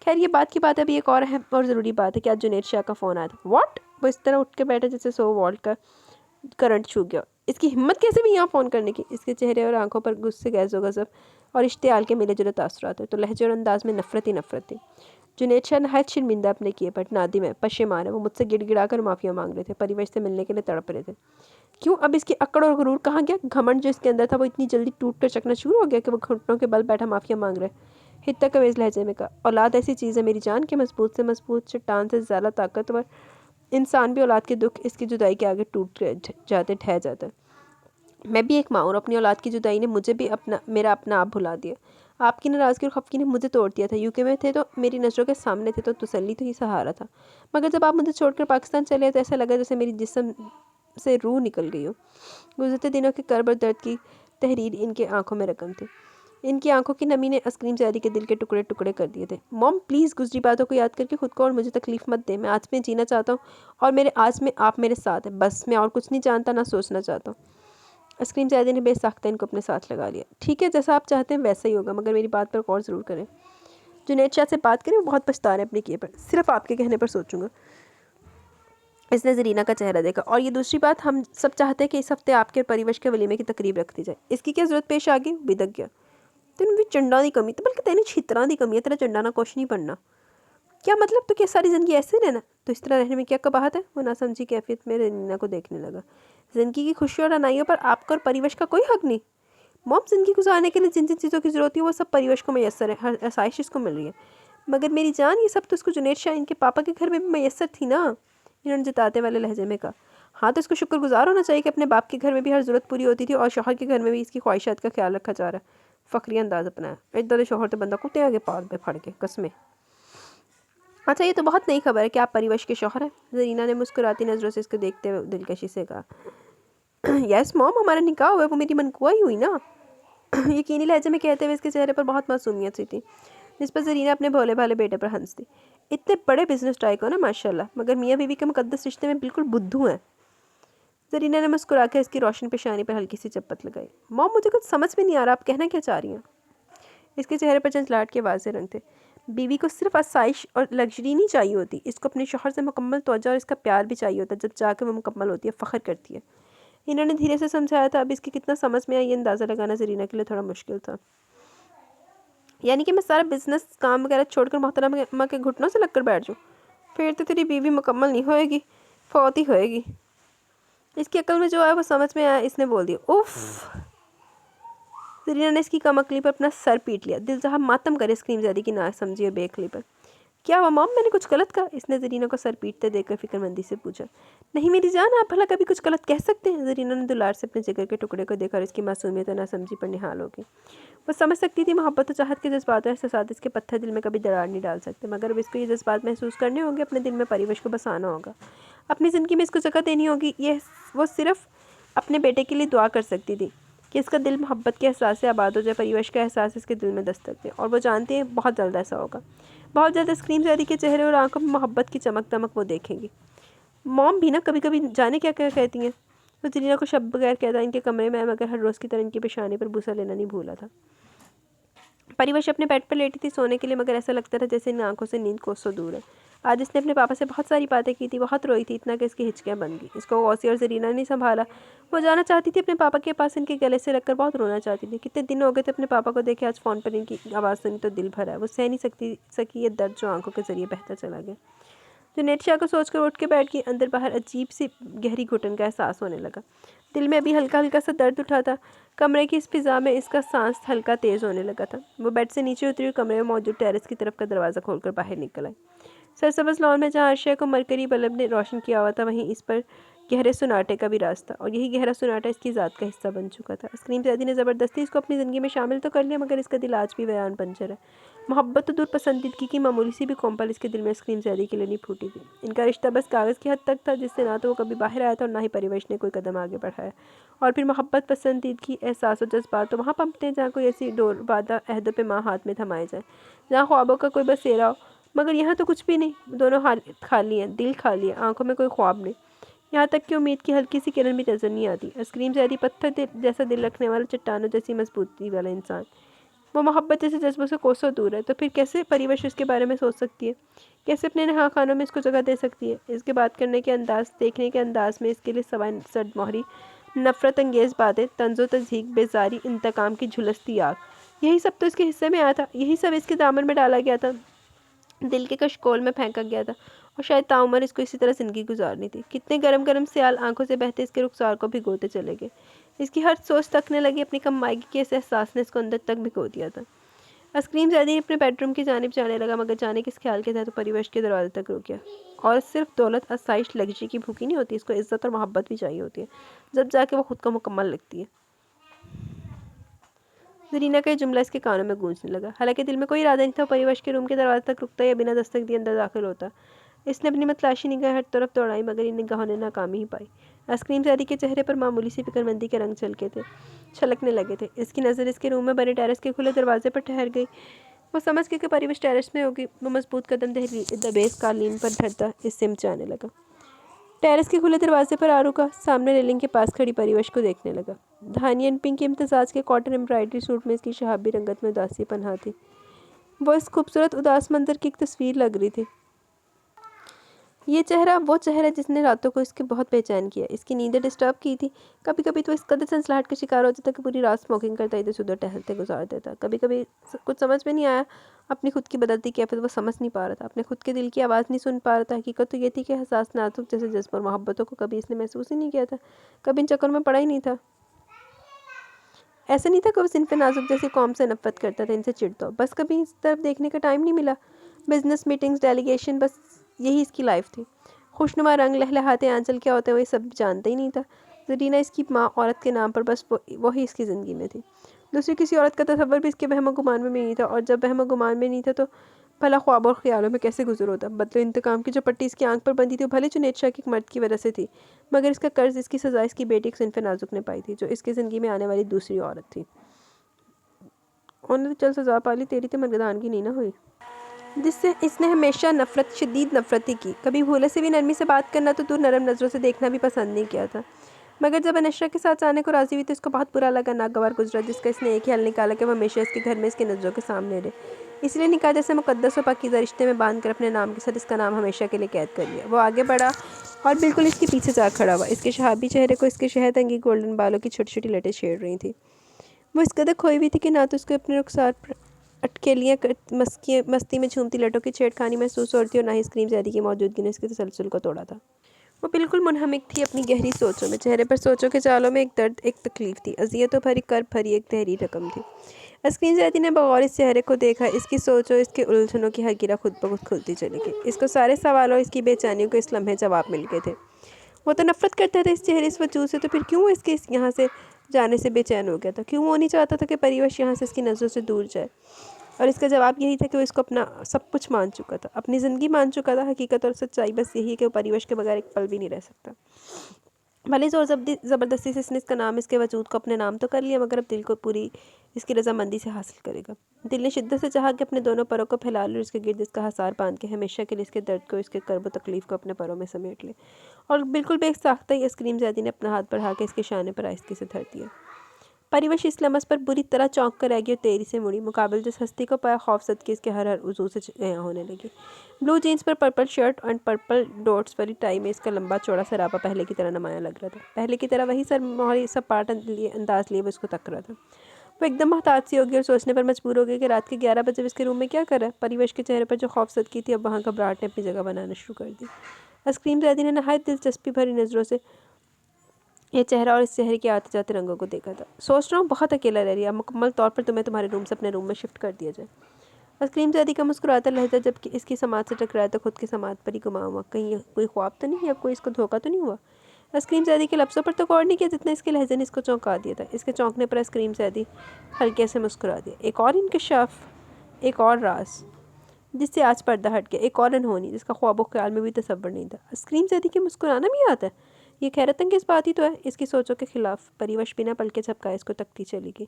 खैर, ये बात की बात है। अभी एक और अहम और ज़रूरी बात है कि आज जुनैद शाह का फ़ोन आया था। व्हाट? वो इस तरह उठ के बैठे जैसे 100 वोल्ट का करंट छू गया। इसकी हिम्मत कैसे भी यहाँ फ़ोन करने की? इसके चेहरे और आंखों पर गुस्से, गैज़ो गज़ब और इश्तियाल के मिले जुले तासुरात थे, तो लहजे और अंदाज में नफरत ही नफरत थी। जुनैद शाह नहायत शर्मिंदा अपने किए पर नादिम है, पशेमान है। वो मुझसे गिड़गिड़ा कर माफ़िया मांग रहे थे, परिवेश से मिलने के लिए तड़प रहे थे। क्यों? अब इसकी अकड़ और गुरूर कहाँ गया? घमंड जो इसके अंदर था वो इतनी जल्दी टूट कर चकनाचूर हो गया कि वो घुटनों के बल बैठा माफ़िया मांग रहे। हित्ता कवेज लहजे में कहा, औलाद ऐसी चीज़ है मेरी जान कि मजबूत से मजबूत, चट्टान से ज़्यादा ताकतवर इंसान भी औलाद के दुख, इसकी जुदाई के आगे टूट जाते, ढह जाता है। मैं भी एक माँ और अपनी औलाद की जुदाई ने मुझे भी मेरा अपना आप भुला दिया। आपकी नाराज़गी और खफगी ने मुझे तोड़ दिया था। यूके में थे तो मेरी नज़रों के सामने थे तो तसल्ली तो ही सहारा था, मगर जब आप मुझे छोड़कर पाकिस्तान चले तो ऐसा लगा जैसे मेरी जिस्म से रूह निकल गई हो। गुज़रते दिनों के कर्ब और दर्द की तहरीर इनकी आंखों में रकम थी। इनकी आंखों की नमी ने आइसक्रीम ज़ैदी के दिल के टुकड़े टुकड़े कर दिए थे। मॉम प्लीज़, गुजरी बातों को याद करके खुद को और मुझे तकलीफ़ मत दे। मैं आज में जीना चाहता हूँ और मेरे आज में आप मेरे साथ हैं, बस। मैं और कुछ नहीं जानता, ना सोचना चाहता हूँ। आइसक्रीम ज़्यादा ने बेसाख्ता इनको अपने साथ लगा लिया। ठीक है, जैसा आप चाहते हैं वैसा ही होगा, मगर मेरी बात पर गौर ज़रूर करें। जुनैद शाह से बात करें, वो बहुत पछता रहे अपने किए पर। सिर्फ आपके कहने पर सोचूंगा। इसने जरीना का चेहरा देखा। और ये दूसरी बात, हम सब चाहते हैं कि इस हफ्ते आपके परिवेश के वलीमे की तकरीब रख दी जाए। इसकी क्या ज़रूरत पेश आ गई? बिदक गया। तेन भी चंडा की कमी, तो बल्कि तेन छितरा की कमी है, तेरा चंडा ना कुछ नहीं पढ़ना। क्या मतलब? तो क्या सारी ज़िंदगी ऐसे रहना? तो इस तरह रहने में क्या कबाहत है? वो नासमझी कैफियत में रनीना को देखने लगा। ज़िंदगी की खुशियों और अनाइयों पर आपका और परिवेश का कोई हक नहीं। मॉम, ज़िंदगी गुजारने के लिए जिन जिन चीज़ों की ज़रूरत है वो सब परिवेश को मैसर है, हर आसाइश इसको मिल रही है। मगर मेरी जान, ये सब तो इसको जुनैद शाह इनके पापा के घर में भी मैसर थी ना, इन्होंने जताते वाले लहजे में कहा। हाँ, तो इसको शुक्रगुजार होना चाहिए कि अपने बाप के घर में भी हर ज़रूरत पूरी होती थी और शौहर के घर में भी इसकी ख्वाहिशात का ख्याल रखा जा रहा है। फ़खरी अंदाज़ अपनाया। इधर शौहर तो बंदा कुत्ते आगे पाल पे फड़ के कसमें। अच्छा, ये तो बहुत नई खबर है कि आप परिवेश के शौहर हैं। ज़रीना ने मुस्कुराती नज़रों से इसको देखते हुए दिलकशी से कहा। यस मॉम, हमारा निकाह हुआ है, वो मेरी मनकुआ ही हुई ना। यकीनी लहजे में कहते हुए इसके चेहरे पर बहुत मासूमियत सी थी, जिस पर ज़रीना अपने भोले भाले बेटे पर हंसती। इतने बड़े बिजनेस ट्राई को ना माशाल्लाह, मगर मियाँ बीवी के मुकद्दस रिश्ते में बिल्कुल बुद्धू हैं। ज़रीना ने मुस्कुरा कर इसकी रोशन पेशानी पर हल्की सी चप्पत लगाई। मॉम, मुझे कुछ समझ में नहीं आ रहा, आप कहना क्या चाह रही हैं? इसके चेहरे पर चंचलाहट के वाज़ेह रंग थे। बीवी को सिर्फ आसाइश और लग्जरी नहीं चाहिए होती, इसको अपने शौहर से मुकम्मल तवज्जो और इसका प्यार भी चाहिए होता है। जब जाकर वो मुकम्मल होती है, फ़ख्र करती है। इन्होंने धीरे से समझाया था। अब इसकी कितना समझ में आई, ये अंदाज़ा लगाना ज़रीना के लिए थोड़ा मुश्किल था। यानी कि मैं सारा बिजनेस काम वगैरह छोड़कर मोहतरमा के घुटनों से लगकर बैठ जाऊँ? फिर तो तेरी बीवी मुकम्मल नहीं होएगी, फौत ही होएगी। इसकी अक्ल में जो आया वो समझ में आया, इसने बोल दिया। उफ़! ज़रीना ने इसकी कमकली पर अपना सर पीट लिया। दिल जहाँ मातम करे स्क्रीमज़ादी की ना समझी और बेअक्ली पर। क्या हुआ मॉम, मैंने कुछ गलत कहा? इसने ज़रीना को सर पीटते देखकर फिक्रमंदी से पूछा। नहीं मेरी जान, आप भला कभी कुछ गलत कह सकते हैं? ज़रीना ने दुलार से अपने जिगर के टुकड़े को देखा और इसकी मासूमियत और नासमझी पर निहाल हो गई। वो समझ सकती थी मोहब्बत और चाहत के जज्बात और एहसास इसके पत्थर दिल में कभी दरार नहीं डाल सकते, मगर अब इसको ये जज्बात महसूस करने होंगे, अपने दिल में परिवेश को बसाना होगा, अपनी ज़िंदगी में इसको जगह देनी होगी। ये वो सिर्फ अपने बेटे के लिए दुआ कर सकती थी कि इसका दिल मोहब्बत के एहसास से आबाद हो जाए, परिवेश का एहसास इसके दिल में दस्तक दे। और वो जानते हैं बहुत जल्द ऐसा होगा। बहुत ज़्यादा स्क्रीमज़ादी के चेहरे और आंखों में मोहब्बत की चमक दमक वो देखेंगी। मॉम भी ना कभी कभी जाने क्या क्या कहती हैं। तो ज़रीना को शब बगैर कहता इनके कमरे में, मगर हर रोज़ की तरह इनकी पेशानी पर बूसा लेना नहीं भूला था। परिवेश अपने बेड पर लेटी थी सोने के लिए, मगर ऐसा लगता था जैसे इन आंखों से नींद कोसों दूर है। आज इसने अपने पापा से बहुत सारी बातें की थी, बहुत रोई थी, इतना कि इसकी हिचकियाँ बन गई। इसको गौसी और ज़रीना नहीं संभाला। वो जाना चाहती थी अपने पापा के पास, इनके गले से लगकर बहुत रोना चाहती थी। कितने दिन हो गए थे अपने पापा को देखे, आज फ़ोन पर इनकी आवाज़ सुनी तो दिल भरा है। वो सह नहीं सकी ये दर्द जो आंखों के जरिए बहता चला गया। जुनैद शाह को सोचकर उठ के बैठ गई। अंदर बाहर अजीब सी गहरी घुटन का एहसास होने लगा। दिल में अभी हल्का हल्का सा दर्द उठा था। कमरे की इस फिज़ा में इसका सांस हल्का तेज़ होने लगा था। वो बेड से नीचे उतरी और कमरे में मौजूद टेरेस की तरफ का दरवाज़ा खोलकर बाहर निकल आई। सरसब्ज़ लॉन में जहाँ अर्शिया को मरकरी बल्ब ने रोशन किया हुआ था, वहीं इस पर गहरे सुनाटे का भी राज था, और यही गहरा सुनाटा इसकी ज़ात का हिस्सा बन चुका था। स्क्रीमज़ादी ने ज़बरदस्ती इसको अपनी ज़िंदगी में शामिल तो कर लिया, मगर इसका दिल आज भी बयान पंजर है। मोहब्बत तो दूर पसंदीदगी की मामूली सी भी कोंपल इसके दिल में स्क्रीमज़ादी के लिए नहीं फूटी थी। इनका रिश्ता बस कागज़ की हद तक था, जिससे ना तो वो कभी बाहर आया था और ना ही परिवेश ने कोई कदम आगे बढ़ाया। और फिर मोहब्बत, पसंदीदगी, एहसास और जज्बात तो वहाँ पनपते हैं जहाँ कोई ऐसी डोर बाधा अहदों पे माँ हाथ में थमाए जाए, जहाँ ख्वाबों का कोई बसेरा हो। मगर यहाँ तो कुछ भी नहीं। दोनों हाल खाली हैं, दिल खाली है, आंखों में कोई ख्वाब नहीं। यहाँ तक कि उम्मीद की हल्की सी किरण भी नजर नहीं आती। स्क्रीमज़ादी पत्थर जैसा दिल रखने वाला, चट्टानों जैसी मजबूती वाला इंसान, वो मोहब्बत जैसे जज्बों से कोसों दूर है। तो फिर कैसे परिवेश इसके बारे में सोच सकती है? कैसे अपने नहा खानों में इसको जगह दे सकती है? इसके बात करने के अंदाज, देखने के अंदाज में इसके लिए सवाए सदमोहरी, नफ़रत अंगेज़ बातें, तंज़ो तज़हीक, बेजारी, इंतकाम की झुलसती आग, यही सब तो इसके हिस्से में आया था। यही सब इसके दामन में डाला गया था, दिल के कशकोल में फेंका गया था, और शायद ताउम्र इसको इसी तरह ज़िंदगी गुजारनी थी। कितने गरम गरम सयाल आंखों से बहते इसके रुखसार को भिगोते चले गए। इसकी हर सोच तकने लगी। अपनी कमाईगी के इस एहसास ने इसको अंदर तक भिगो दिया था। स्क्रीमज़ादी अपने बेडरूम की जानिब जाने लगा, मगर जाने किस ख्याल के तहत तो परिवेश के दरवाजे तक रुक गया। और सिर्फ दौलत, आसाइश, लग्जरी की भूखी नहीं होती, इसको इज्जत और मोहब्बत भी चाहिए होती है, जब जाके वो खुद को मुकम्मल लगती है। ज़रीना का ये जुमला इसके कानों में गूंजने लगा। हालांकि दिल में कोई इरादा नहीं था परिवेश के रूम के दरवाजे तक रुकता या बिना दस्तक दिए अंदर दाखिल होता। इसने अपनी मतलाशी निगाह हर तरफ दौड़ाई, मगर इन निगाहों ने नाकामी ही पाई। स्क्रीमज़ादी के चेहरे पर मामूली सी फिक्रमंदी के रंग छलकने लगे थे। इसकी नज़र इसके रूम में बने टेरेस के खुले दरवाजे पर ठहर गई। वो समझ गई कि परिवेश टेरेस में होगी। वो मजबूत कदम दबेस कालीन पर धरता इस सिमत जाने लगा। टेरेस के खुले दरवाजे पर आ रुका। सामने रेलिंग के पास खड़ी परिवेश को देखने लगा। धानी एंड पिंक इम्तिजाज के कॉटन एम्ब्रॉयडरी सूट में इसकी शहाबी रंगत में उदासी पन्हा थी। वो इस खूबसूरत उदास मंजर की एक तस्वीर लग रही थी। ये चेहरा वो चेहरा जिसने रातों को इसके बहुत बेचैन किया, इसकी नींदें डिस्टर्ब की थी। कभी कभी तो इस कदर संसलाहट का शिकार हो जाता कि पूरी रात स्मोकिंग करता इधर उधर टहलते गुजार देता। कभी कभी कुछ समझ में नहीं आया। अपनी खुद की बदलती कैफियत वो समझ नहीं पा रहा था। अपने खुद के दिल की आवाज़ नहीं सुन पा रहा था। हकीकत तो ये थी कि एहसास नाजुक जैसे जज्बों और मोहब्बतों को कभी इसने महसूस ही नहीं किया था, कभी इन चक्करों में पड़ा ही नहीं था। ऐसा नहीं था कि वो सिनफ नाजुक जैसी कौम से नफरत करता था, इनसे चिढ़ता, बस कभी इस तरफ देखने का टाइम नहीं मिला। बिजनेस मीटिंग्स, डेलीगेशन, बस यही इसकी लाइफ थी। खुशनुमा रंग, लहलहाते आंचल क्या होते हैं वो ये सब जानता ही नहीं था। जरीना इसकी माँ औरत के नाम पर बस वही इसकी ज़िंदगी में थी। दूसरी किसी औरत का तस्वर भी इसके वहम गुमान में नहीं था, और जब वहम गुमान में नहीं था तो भला ख्वाब और ख्यालों में कैसे गुजर होता। बदलो इंतकाम की जो पट्टी इसकी आंख पर बंधी थी वो भले जुनैद शाह के एक मर्द की वजह से थी, मगर इसका कर्ज, इसकी सज़ा इसकी बेटी सिनफ नाजुक ने पाई थी, जो इसकी ज़िंदगी में आने वाली दूसरी औरत थी। उन्होंने तो चल सज़ा पाली, तेरी तो मर्दानगी नहीं ना हुई। जिससे इसने हमेशा नफ़रत, शदीद नफ़रत ही की। कभी भूले से भी नरमी से बात करना तो दूर नरम नज़रों से देखना भी पसंद नहीं किया था। मगर जब अनशरा के साथ जाने को राज़ी हुई तो इसको बहुत बुरा लगा। नागवार गुजरा जिसका इसने एक ही हल निकाला कि वह हमेशा इसके घर में इसकी नज़रों के सामने रहे। इसलिए निकाह जैसे मुकद्दस व पाकीज़ा रिश्ते में बांध कर अपने नाम के साथ इसका नाम हमेशा के लिए कैद कर लिया। वो आगे बढ़ा और बिल्कुल इसके पीछे जा खड़ा हुआ। इसके शहाबी चेहरे को इसके शहद अंगी गोल्डन बालों की छोटी छोटी लटें छेड़ रही थी। वो इस कदर खोई हुई थी कि ना तो उसको अपने रुखसार पर अटकेलियाँ मस्ती में झूमती लटों की छेड़खानी महसूस हो रही थी, और ना ही स्क्रीम ज़ैदी की मौजूदगी ने इसके तसलसल को तोड़ा था। वो बिल्कुल मुनहमिक थी अपनी गहरी सोचों में। चेहरे पर सोचों के जालों में एक दर्द, एक तकलीफ थी, अजियतों भरी, कर्ब भरी एक तहरीर रकम थी। स्क्रीन ज़ैदी ने बगौर इस चेहरे को देखा। इसकी सोचों, इसके उलझनों की हकीरा खुद ब खुद खुलती चली गई। इसको सारे सवालों, इसकी बेचैनियों को इस लम्हे जवाब मिल गए थे। वो तो नफरत करता था इस चेहरे, इस वजूद से, तो फिर क्यों इसके यहाँ से जाने से बेचैन हो गया था? क्यों वो नहीं चाहता था कि परिवेश यहाँ से इसकी नज़रों से दूर जाए? और इसका जवाब यही था कि वो इसको अपना सब कुछ मान चुका था, अपनी ज़िंदगी मान चुका था। हकीकत और सच्चाई बस यही है कि वो परिवेश के बगैर एक पल भी नहीं रह सकता। भले ज़ोर ज़बरदस्ती से इसने इसका नाम, इसके वजूद को अपने नाम तो कर लिया, मगर अब दिल को पूरी इसकी रजामंदी से हासिल करेगा। दिल ने शिद्दत से चाहा कि अपने दोनों परों को फैला ले और इसके गिर्द इसका हसार बांध के हमेशा के लिए इसके दर्द को, इसके कर्ब तकलीफ़ को अपने परों में समेट ले। और बिल्कुल बेसाख्ता ही स्क्रीम ज़ैदी ने अपना हाथ बढ़ा के इसके शाने पर आहिस्ते से धर दिया। परिवेश इस लमस पर बुरी तरह चौंक कर रह गई और तेरी से मुड़ी। मुकाबले जिस हस्ती को पाया, खौफ सदके इसके हर हर उज़ू से गया होने लगी। ब्लू जीन्स पर पर्पल शर्ट और पर्पल डॉट्स वाली टाई में इसका लंबा चौड़ा सरापा पहले की तरह नुमाया लग रहा था। पहले की तरह वही सर मोहरी सपाट अंदाज लिए वो इसको तक रहा था। वो एकदम मोहताज सी होगी और सोचने पर मजबूर हो गई कि रात के 11 बजे इसके रूम में क्या कर रहा है। परिवेश के चेहरे पर जो खौफ सदकी थी, अब वहाँ घबराहट ने अपनी जगह बनाना शुरू कर दी। स्क्रीम ज़ैदी ने नहायत दिलचस्पी भरी नज़रों से ये चेहरा और इस चेहरे के आते जाते रंगों को देखा था। सोच रहा हूँ बहुत अकेला रह रही है, मुकम्मल तौर पर तुम्हें तुम्हारे रूम से अपने रूम में शिफ्ट कर दिया जाए। स्क्रीम ज़ैदी का मुस्कुराता लहजा जबकि इसकी समाज से टकराया तो खुद की समाज पर ही गुमा हुआ। कहीं ये कोई ख्वाब तो नहीं, या कोई इसको धोखा तो नहीं हुआ? स्क्रीम ज़ैदी के लफ्ज़ों पर तो गौर नहीं किया जितना इसके लहजे ने इसको चौंका दिया था। इसके चौंकने पर स्क्रीम ज़ैदी हल्के से मुस्कुरा दिया। एक और इंकशाफ, एक और राज जिससे आज पर्दा हट गया, एक और अनहोनी जिसका ख्वाबो ख्याल में भी तसव्वुर नहीं था। स्क्रीम ज़ैदी के मुस्कुराना भी आता है, ये खैरत अंगेज़ बात ही तो है। इसकी सोचों के खिलाफ परिवश बिना पलके झपकाए इसको तकती चली गई।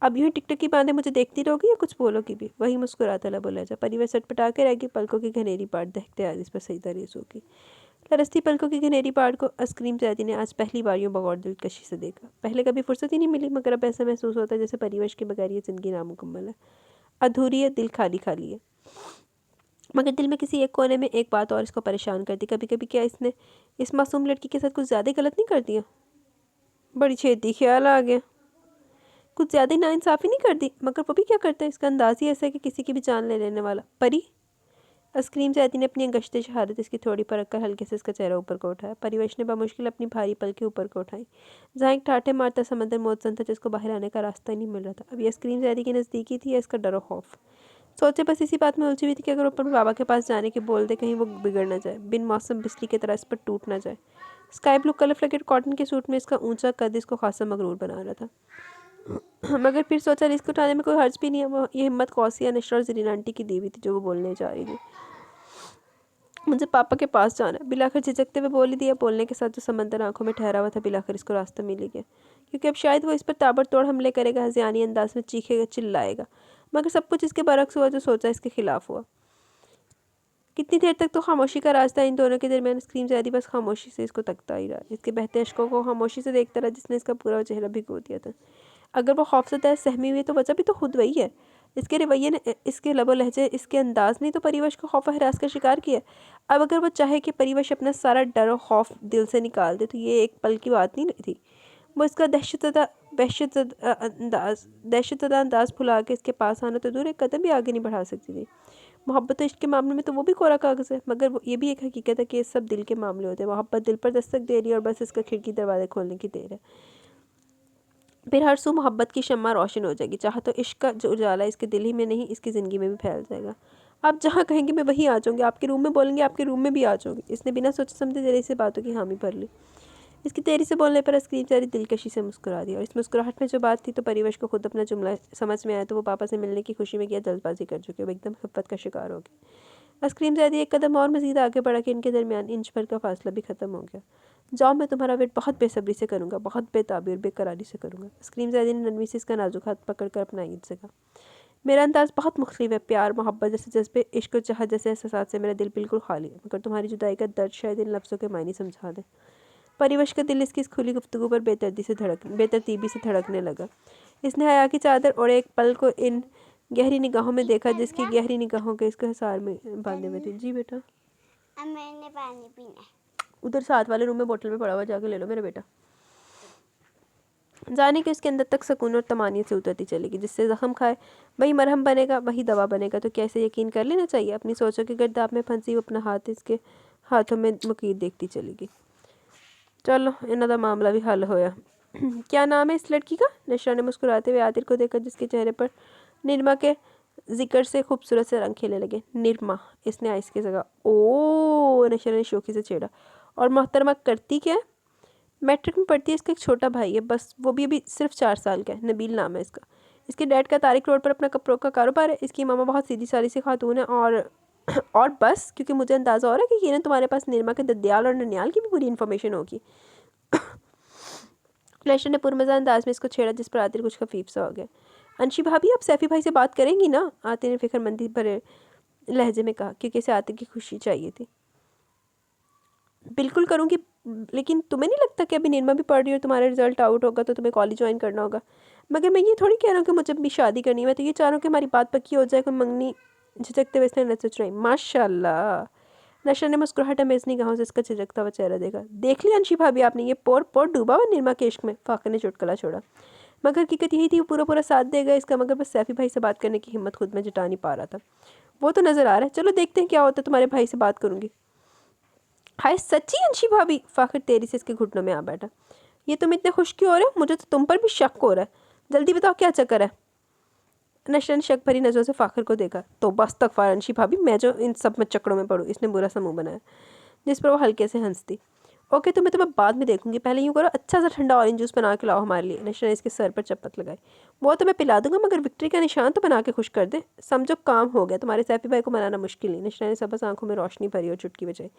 अब यूँ टिकटकी बांधे मुझे देखती रहोगी या कुछ बोलोगी भी? वही मुस्कुराता ला बोला जा। परिवश सटपटा के रहेगी, पलकों की घनेरी पाट दहकते आज इस पर सजदा रेज़ होगी। लरसती पलकों की घनेरी पाट को स्क्रीम ज़ैदी ने आज पहली बार यूँ बगौर दिलकशी से देखा। पहले कभी फुर्सत ही नहीं मिली, मगर अब ऐसा महसूस होता है जैसे परिवश के बगैर ये ज़िंदगी नामुकम्मल है, अधूरी है, दिल खाली खाली है। मगर दिल में किसी एक कोने में एक बात और इसको परेशान करती। कभी कभी क्या इसने इस मासूम लड़की के साथ कुछ ज़्यादा गलत नहीं कर दिया? बड़ी छेती ख्याल आ गया, कुछ ज़्यादा ही नाइंसाफ़ी नहीं कर दी? मगर वो भी क्या करता है, इसका अंदाज़ ही ऐसा है कि किसी की भी जान ले लेने वाला परी। स्क्रीम ज़ैदी ने अपनी गश्ते शहादत इसकी थोड़ी पर रखकर हल्के से इसका चेहरा ऊपर को उठाया। परिवेश ने बामुश्किल अपनी भारी पल के ऊपर को उठाई, जहाँ एक ठाठे मारता समंदर मौजूद था जिसको बाहर आने का रास्ता ही नहीं मिल रहा था। अब ये स्क्रीम ज़ैदी की नज़दीकी थी या इसका डर खौफ? सोचे बस इसी बात में उलझी हुई थी कि अगर ऊपर बाबा के पास जाने के बोल दे, कहीं वो बिगड़ ना जाए, बिन मौसम बिजली की तरह इस पर टूट ना जाए। स्काई ब्लू कलर फ्लेकेट कॉटन के सूट में इसका ऊंचा कद इसको खासा मगरूर बना रहा था। मगर फिर सोचा रिस्क उठाने में कोई हर्ज भी नहीं है। वो ये हिम्मत कौसिया, नशर और जरीन आंटी की दी हुई थी जो वो बोलने जा रही थी। मुझे पापा के पास जाना है, बिलाकर झिझकते हुए बोल ही दिया। बोलने के साथ जो समंदर आंखों में ठहरा हुआ था, बिलाकर इसको रास्ता मिल ही गया, क्योंकि अब शायद वो इस पर ताबड़तोड़ हमले करेगा, हज़ियानी अंदाज में चीखेगा, चिल्लाएगा। मगर सब कुछ इसके बरक्स हुआ, जो सोचा इसके खिलाफ हुआ। कितनी देर तक तो खामोशी का रास्ता इन दोनों के दरमियान। स्क्रीम ज़ैदी बस खामोशी से इसको तकता ही रहा, इसके बहते अश्कों को खामोशी से देखता रहा जिसने इसका पूरा चेहरा भिगो दिया था। अगर वो खौफज़दा है, सहमी हुई है, तो वजह भी तो खुद वही है। इसके रवैये ने, इसके लबो लहजे, इसके अंदाज ने तो परिवश को खौफ हरास का शिकार किया। अब अगर वो चाहे कि परिवश अपना सारा डर और खौफ दिल से निकाल दे, तो ये एक पल की बात नहीं थी। वो इसका दहशतज़दा अंदाज भुला के इसके पास आना तो दूर, एक कदम भी आगे नहीं बढ़ा सकती थी। मोहब्बत इश्क के मामले में तो वो भी कोरा कागज़ है, मगर वो ये भी एक हकीकत है कि ये सब दिल के मामले होते हैं। मोहब्बत दिल पर दस्तक दे रही है और बस इसका खिड़की दरवाज़े खोलने की देर है। फिर हर सू मोहब्बत की शम्मा रोशन हो जाएगी। चाह तो इश्क का जो उजाला इसके दिल ही में नहीं इसकी ज़िंदगी में भी फैल जाएगा। आप जहाँ कहेंगे मैं वहीं आ जाऊँगी, आपके रूम में बोलेंगे आपके रूम में भी आ जाऊँगी। इसने बिना सोचे समझे जरा से बातों की हामी भर ली। इसकी देरी से बोलने पर आइसक्रीम सारी दिलकशी से मुस्कुरा दी, और इस मुस्कुराहट में जो बात थी तो परिवेश को खुद अपना जुमला समझ में आया तो वो पापा से मिलने की खुशी में किया जल्दबाजी कर चुके, वो एकदम हिफ्फत का शिकार हो गया। आइसक्रीम ज़्यादा एक कदम और मज़ीद आगे बढ़ा कि इनके दरमियान इंच भर का फासला भी ख़त्म हो गया। जाओ, मैं तुम्हारा वेट बहुत बेसब्री से करूँगा, बहुत बेताबी और बेकरारी से करूँगा। आइसक्रीम ज़्यादा ने नरमी से इसका नाजुक हाथ पकड़ कर अपना ईद से कहा, मेरा अंदाज़ बहुत मुख्तलिफ है। प्यार मोहब्बत जैसे जज्बे, इश्क और चाहत जैसे एहसास से मेरा दिल बिल्कुल खाली है, मगर तुम्हारी जुदाई का दर्द शायद इन लफ्ज़ों के मायने समझा दे। परिवेश का दिल इसकी इस खुली गुफ्तगू पर बेतरतीबी से धड़कने लगा। इसने हया की चादर और एक पल को इन गहरी निगाहों में देखा जिसकी गहरी निगाहों के इसके हिसार में बांधे हुए थे। जी बेटा, अब मैंने पानी पीना है। उधर साथ वाले रूम में बोतल में पड़ा हुआ, जाके ले लो मेरा बेटा। जाने के उसके अंदर तक सुकून और तमानियत से उतरती चलेगी। जिससे जख्म खाए वही मरहम बनेगा, वही दवा बनेगा। तो कैसे यकीन कर लेना चाहिए। अपनी सोचों के गर्दाब में फंसी वो अपना हाथ इसके हाथों में मुकीद देखती चलेगी। चलो, इन्हों का मामला भी हल होया। क्या नाम है इस लड़की का? नशरा ने मुस्कुराते हुए आतिर को देखा जिसके चेहरे पर निरमा के जिक्र से खूबसूरत से रंग खिलने लगे। निरमा, इसने आइस की जगह ओ नशरा ने शौकी से छेड़ा। और मोहतरमा करती क्या है? मैट्रिक में पढ़ती है। इसका एक छोटा भाई है, बस वो भी अभी सिर्फ 4 साल का है। नबील नाम है इसका। इसके डैड का तारिक रोड पर अपना कपड़ों का कारोबार है। इसकी मामा बहुत सीधी सादी सी खातून है। और बस, क्योंकि मुझे अंदाज़ा हो रहा है कि ये तुम्हारे पास निरमा के ददयाल और ननियाल की भी पूरी इन्फॉर्मेशन होगी। फ्लैशर ने पुरमज़ा अंदाज में इसको छेड़ा जिस पर आतिर कुछ खफीफ सा हो गया। अंशी भाभी, आप सैफ़ी भाई से बात करेंगी ना? आतिर ने फिक्रमंदी भरे लहजे में कहा, क्योंकि इसे आतिर की खुशी चाहिए थी। बिल्कुल करूँगी, लेकिन तुम्हें नहीं लगता कि अभी निरमा भी पढ़ रही हो, तुम्हारा रिजल्ट आउट होगा तो तुम्हें कॉलेज ज्वाइन करना होगा? मगर मैं ये थोड़ी कह रहा हूँ कि मुझे भी शादी करनी है। मैं तो ये चाह रहा हूँ कि हमारी बात पक्की हो जाए। कोई मंगनी झिझकते हुए इसने नजर चुराई। माशाल्लाह। नशा ने मुस्कुराहट अमेज़ निगाहों से इसका झिझकता हुआ चेहरा देखा। देख लिया अंशी भाभी आपने, ये पोर पोर डूबा हुआ निरमा के इश्क में। फाखर ने चुटकुला छोड़ा। मगर हकीकत यही थी, वो पूरा पूरा साथ देगा इसका, मगर बस सैफ़ी भाई से बात करने की हिम्मत खुद में जुटा नहीं पा रहा था। वो तो नज़र आ रहा है। चलो देखते हैं क्या होता है। तुम्हारे भाई से बात करूँगी। हाय सच्ची अंशी भाभी? फाखर तेरी से इसके घुटनों में आ बैठा। ये तुम इतने खुश क्यों हो रहे हो? मुझे तो तुम पर भी शक हो रहा है। जल्दी बताओ क्या चक्कर है? नशा ने शक भरी नज़रों से फाखर को देखा। तो बस तक फारंशी भाभी, मैं जो इन सब में चक्करों में पड़ूँ। इसने बुरा सा मुँह बनाया जिस पर वो हल्के से हंसती। ओके, तो मैं तुम्हें बाद में देखूंगी। पहले यूँ करो, अच्छा सा ठंडा ऑरेंज जूस बना के लाओ हमारे लिए। नशा ने इसके सर पर चपत लगाई। वो तो मैं पिला दूंगा, मगर विक्ट्री का निशान तो बना के खुश कर दे। समझो काम हो गया। तुम्हारे सैफी भाई को मनाना मुश्किल नहीं। नशा ने सबस आंखों में रोशनी भरी और चुटकी बजाई।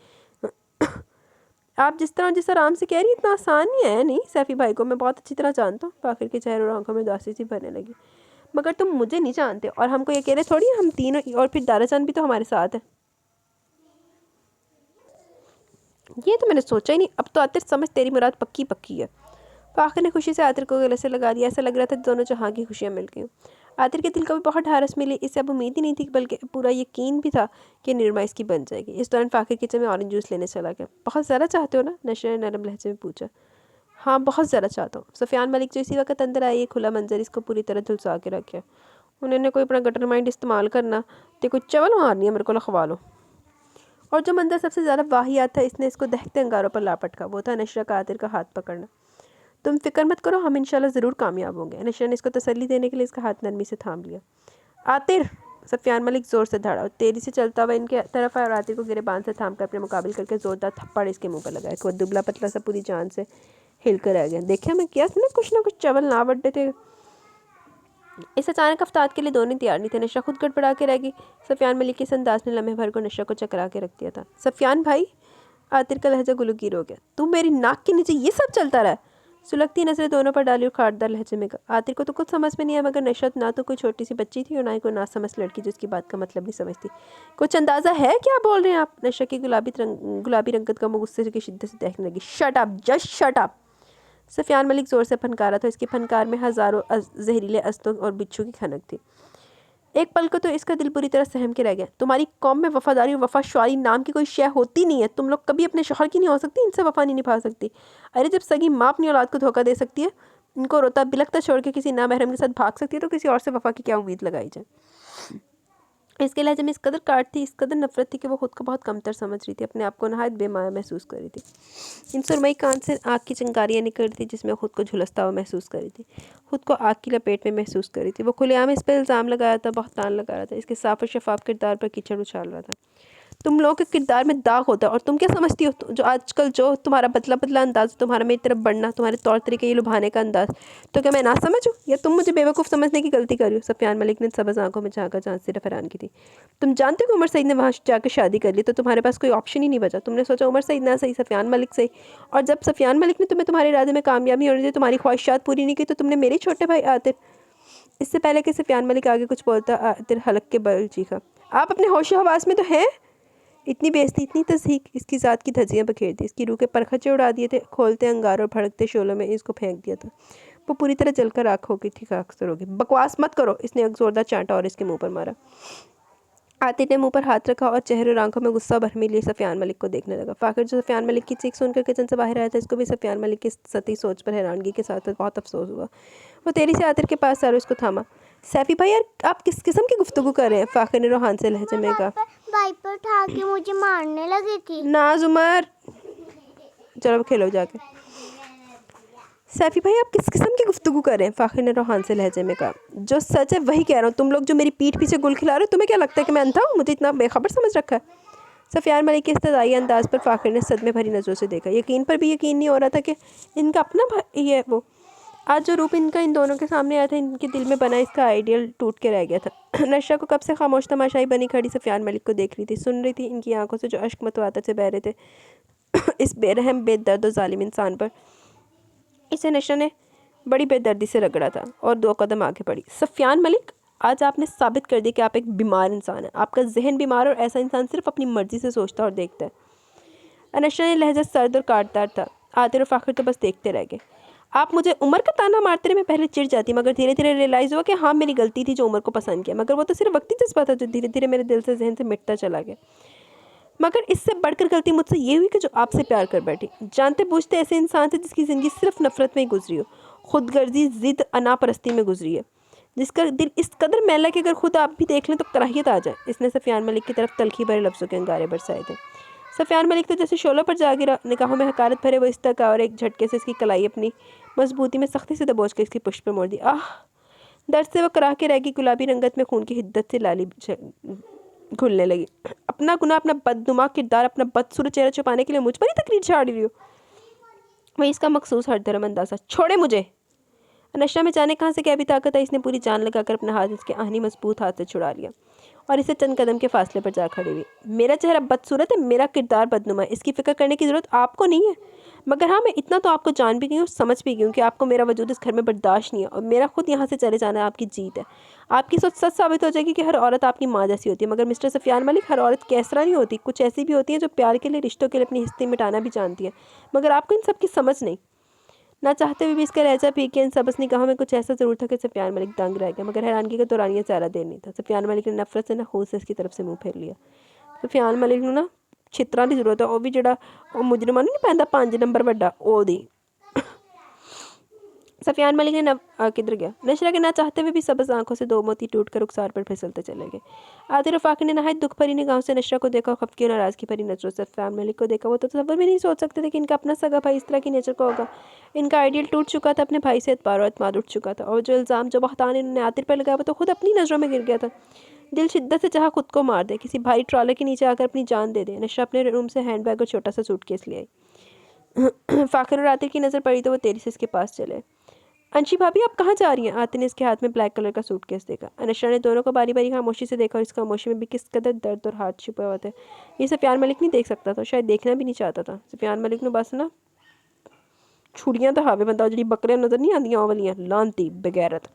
आप जिस आराम से कह रही इतना आसान नहीं है। नहीं, सैफी भाई को मैं बहुत अच्छी तरह जानता हूँ। फाखर के चेहरे और आंखों में उदासी सी भरने लगी। मगर तुम मुझे नहीं जानते और हमको ये कह रहे थोड़ी हम तीनों, और फिर दाराचंद भी तो हमारे साथ है। ये तो मैंने सोचा ही नहीं। अब तो आतिर समझ, तेरी मुराद पक्की पक्की है। फाखर ने खुशी से आतिर को गले से लगा दिया। ऐसा लग रहा था दोनों जहाँ की खुशियाँ मिल गई। आतिर के दिल को भी बहुत ढारस मिली। इससे अब उम्मीद ही नहीं थी, बल्कि पूरा यकीन भी था कि निरमा इसकी बन जाएगी। इस दौरान फाखर किचन में ऑरेंज जूस लेने चला गया। बहुत ज़्यादा चाहते हो ना? नशा ने नरम लहजे में पूछा। हाँ, बहुत ज़्यादा चाहता हूँ। सुफियान मलिक जो इसी वक्त अंदर आई, ये खुला मंजर इसको पूरी तरह झुलसा के रखे। उन्होंने कोई अपना गटर माइंड इस्तेमाल करना तो कोई चवल मारनी है, मेरे को लिखवा लो। और जो मंजर सबसे ज़्यादा वाहियात था, इसने इसको दहकते अंगारों पर लापटका। वो था नशरा का आतिर का हाथ पकड़ना। तुम फिक्र मत करो, हम इंशाल्लाह ज़रूर कामयाब होंगे। नशरा ने इसको तसल्ली देने के लिए इसका हाथ नरमी से थाम लिया। आतिर, सफियान मलिक ज़ोर से धड़ा और तेजी से चलता हुआ इनके तरफ आया और आतिर को गिरे बांध से थाम कर अपने मुकाबिल करके ज़ोरदार थप्पड़ इसके मुंह पर लगाया। वो दुबला पतला सा पूरी जान से हिल कर रह गया। देखिए मैं किया ना कुछ चवल ना बड्डे थे। इस अचानक अफ्ताद के लिए दोनों तैयार नहीं थे। नशा खुद गड़बड़ा के रह गई। सफियान मलिक के इस अंदाज ने लम्हे भर को नशा को चकरा के रख दिया था। सफियान भाई, आतिर का लहजा गुलूगीर हो गया। तू मेरी नाक के नीचे ये सब चलता रहा? सुलगती नजरें दोनों पर डाली और खाटदार लहजे में कहा। आतिर को तो कुछ समझ में नहीं आया, मगर नशा ना तो कोई छोटी सी बच्ची थी और ना ही कोई नासमझ लड़की जिसकी बात का मतलब नहीं समझती। कुछ अंदाजा है क्या बोल रहे हैं आप? नशा की गुलाबी रंगत का मुँह गुस्से की शिद्दत से देखने लगी। Shut up, just shut up. Sufiyan Malik ज़ोर से फनकारा था। इसकी फनकार में हज़ारों जहरीले अस्तों और बिच्छू की खनक थी। एक पल को तो इसका दिल पूरी तरह सहम के रह गया। तुम्हारी कौम में वफादारी और वफाशारी नाम की कोई शय होती नहीं है। तुम लोग कभी अपने शौहर की नहीं हो सकती, इनसे वफा नहीं निभा सकती। अरे जब सगी माँ अपनी औलाद को धोखा दे सकती है, इनको रोता बिलखता छोड़ के किसी नामहरम के साथ भाग सकती है, तो किसी और से वफा की क्या उम्मीद लगाई जाए? इसके लहजे में इस कदर काट थी, इस कदर नफरत थी कि वो खुद को बहुत कमतर समझ रही थी, अपने आप को नहायत बेमाया महसूस कर रही थी। इन सुरमई कान से आग की चिंगारियाँ निकल रही थी जिसमें खुद को झुलसता हुआ महसूस कर रही थी, खुद को आग की लपेट में महसूस कर रही थी। वो खुलेआम इस पर इल्ज़ाम लगाया था, बहतान लगा रहा था, इसके साफ और शफाफ किरदार पर कीचड़ उछाल रहा था। तुम लोगों के किरदार में दाग होता है और तुम क्या समझती हो जो आजकल जो तुम्हारा बदला बदला अंदाज, तुम्हारा मेरी तरफ बढ़ना, तुम्हारे तौर तरीके ये लुभाने का अंदाज, तो क्या मैं ना समझूं या तुम मुझे बेवकूफ़ समझने की गलती कर रही हो? सफियान मलिक ने सब्ज़ आंखों में झांका, जहाँ सिर्फ हैरान की थी। तुम जानते हो कि उमर सईद ने वहाँ जाकर शादी कर ली, तो तुम्हारे पास कोई ऑप्शन ही नहीं बचा। तुमने सोचा उमर सईद ना सही, सफियान मलिक सही, और जब सफियान मलिक ने तुम्हें तुम्हारे इरादे में कामयाबी होने दी, तुम्हारी ख्वाहिशात पूरी नहीं की, तो तुमने मेरे छोटे भाई आतिर। इससे पहले कि सफियान मलिक आगे कुछ बोलता, आतिर हलक के बल चीखा, आप अपने होशो हवास में तो हैं? इतनी बेइज्जती, इतनी तस्दीक इसकी ज़ात की धज्जियाँ बखेर दी, इसकी रूह के परखचे उड़ा दिए थे, खोलते अंगार और भड़कते शोलों में इसको फेंक दिया था। वो पूरी तरह जलकर राख हो गई थी, खाकसर हो गई। बकवास मत करो, इसने एक जोरदार चांटा और इसके मुंह पर मारा। आतिफ ने मुंह पर हाथ रखा और चेहरे और आंखों में गुस्सा भरने लिए सफियान मलिक को देखने लगा। फाखिर जो सफियान मलिक की चीख सुनकर किचन से बाहर आया था, इसको भी सफियान मलिक की सती सोच पर हैरानगी के साथ बहुत अफसोस हुआ। वो तेरी से आतिफ के पास आया, उसको थामा। सैफी भाई यार, आप किस किस्म की गुफ्तगू कर रहे हैं? फाखिर ने रोहान से लहजे में कहा। वाइपर उठा के मुझे मारने लगी थी। नाज उमर, चलो खेलो जाके। सैफी भाई आप किस किस्म की गुफ्तगू कर रहे हैं? फाखिर ने रोहान से लहजे में कहा। जो सच है वही कह रहा हूँ, तुम लोग जो मेरी पीठ पीछे गुल खिला रहे हो, तुम्हें क्या लगता है कि मैं अंधा हूँ? मुझे इतना बेखबर समझ रखा है? सफियान मलिक के इस्तदाई अंदाज पर फाखिर ने सदमे भरी नज़रों से देखा। यकीन पर भी यकीन नहीं हो रहा था कि इनका अपना भाई है वो। आज जो रूप इनका इन दोनों के सामने आया था, इनके दिल में बना इसका आइडियल टूट के रह गया था। नशा को कब से खामोश तमाशाई बनी खड़ी सफियान मलिक को देख रही थी, सुन रही थी इनकी आंखों से जो अश्क मतवातर से बह रहे थे इस बेरहम बेदर्द और जालिम इंसान पर। इसे नशा ने बड़ी बेदर्दी से रगड़ा था और 2 कदम आगे बढ़ी। सफियान मलिक, आज आपने साबित कर दिया कि आप एक बीमार इंसान हैं। आपका जहन बीमार, और ऐसा इंसान सिर्फ अपनी मर्जी से सोचता और देखता है। अनशा ने लहजा सर्द और काटदार था। आतिर और फाखिर तो बस देखते रह गए। आप मुझे उमर का ताना मारते रहे, मैं पहले चिढ़ जाती, मगर धीरे धीरे रियलाइज़ हुआ कि हाँ मेरी गलती थी जो उमर को पसंद किया, मगर वो तो सिर्फ वक्ती जज्बा था जो धीरे धीरे मेरे दिल से जहन से मिटता चला गया। मगर इससे बढ़कर गलती मुझसे ये हुई कि जो आपसे प्यार कर बैठी, जानते बूझते ऐसे इंसान से जिसकी ज़िंदगी सिर्फ नफरत में ही गुजरी हो, खुदगर्जी, ज़िद, अनापरस्ती में गुजरी है, जिसका दिल इस कदर मैला कि अगर खुद आप भी देख लें तो कराहियत आ जाए। इसने सफियान मलिक की तरफ तलखी भरे लफ्ज़ों के अंगारे बरसाए थे। सफियान मलिक तो जैसे शोलों पर जा गिरा, निगाहों में हकारत भरे वो इस तक, और एक झटके से इसकी कलाई अपनी मजबूती में सख्ती से दबोच कर इसकी पुष्ट पर मोड़ दी। आह! दर्द से वो कराह के रह गई। गुलाबी रंगत में खून की हिद्दत से लाली घुलने लगी। अपना गुनाह, अपना बदनुमा किरदार, अपना बदसूरत चेहरा छुपाने के लिए मुझ पर ही तकरीर झाड़ रही हो? वही इसका मखसूस हर धर्म अंदाजा। छोड़े मुझे! नशा में जाने कहाँ से क्या भी ताकत है, इसने पूरी जान लगाकर अपना हाथ इसके आहनी मजबूत हाथ से छुड़ा लिया और इसे चंद कदम के फासले पर जा खड़ी हुई। मेरा चेहरा बदसूरत है, मेरा किरदार बदनुमा है, इसकी फिक्र करने की ज़रूरत आपको नहीं है। मगर हाँ, मैं इतना तो आपको जान भी गई हूँ, समझ भी गई हूँ कि आपको मेरा वजूद इस घर में बर्दाश्त नहीं है, और मेरा खुद यहाँ से चले जाना आपकी जीत है। आपकी सोच सच साबित हो जाएगी कि हर औरत आपकी माँ जैसी होती है, मगर मिस्टर सफियान मलिक, हर औरत कैसरा नहीं होती। कुछ ऐसी भी होती हैं जो प्यार के लिए, रिश्तों के लिए अपनी हिस्से मिटाना भी जानती है, मगर आपको इन सब की समझ नहीं। ना चाहते हुए भी इसका लहजा फीके इन सबस निगाहों में कुछ ऐसा ज़रूर था कि सफियान मलिक दंग रह गया, मगर हैरानगी का दौरानिया ज़्यादा देर नहीं था। सफियान मलिक ने नफरत से, नखूस से इसकी तरफ से मुंह फेर लिया। सफियान मलिक ਨੂੰ ਨਾ ਛਿੱਤਰਾਂ ਦੀ ਜ਼ਰੂਰਤ ਹੈ, ਉਹ ਵੀ ਜਿਹੜਾ ਉਹ ਮੁਜਰਮਾਂ ਨੂੰ ਨਹੀਂ ਪੈਂਦਾ 5 ਨੰਬਰ ਵੱਡਾ, ਉਹਦੀ। सफियान मलिक ने किधर गया? नशरा के ना चाहते हुए भी सबस आंखों से 2 मोती टूटकर रुखसार पर फिसलते चले गए। आतिर फाकिर ने नहायत दुख भरी निगाहों से नशरा को देखा, खपकी और नाराज़गी भरी नजरों से सफियान मलिक को देखा। वो तो तसव्वुर भी नहीं सोच सकते थे कि इनका अपना सगा भाई इस तरह की नेचर का होगा। इनका आइडियल टूट चुका था, अपने भाई से एतबार और एतमाद उठ चुका था, और जो इल्ज़ाम, जो बहतान इन्होंने आतिर पर लगाया वो तो खुद अपनी नज़रों में गिर गया था। दिल शिद्दत से चाहा खुद को मार दे, किसी भारी ट्रॉले के नीचे आकर अपनी जान दे दे। नशरा अपने रूम से हैंडबैग और छोटा सा सूटकेस ले आई। फाखिर और आतिर की नज़र पड़ी तो वो तेजी से इसके पास चले। अंशी भाभी आप कहाँ जा रही हैं? आतिर ने इसके हाथ में ब्लैक कलर का सूटकेस देखा। अनशरा ने दोनों को बारी बारी खामोशी से देखा, और इस खामोशी में भी किस कदर दर्द और हाथ छुपा हुआ था ये सफियान मलिक नहीं देख सकता था, शायद देखना भी नहीं चाहता था। सफियान मलिक ने बस ना छुड़ियाँ तो हावे बंदा जी बकरियां नज़र नहीं आंदियां वो वालियां, लानती बेगैरत।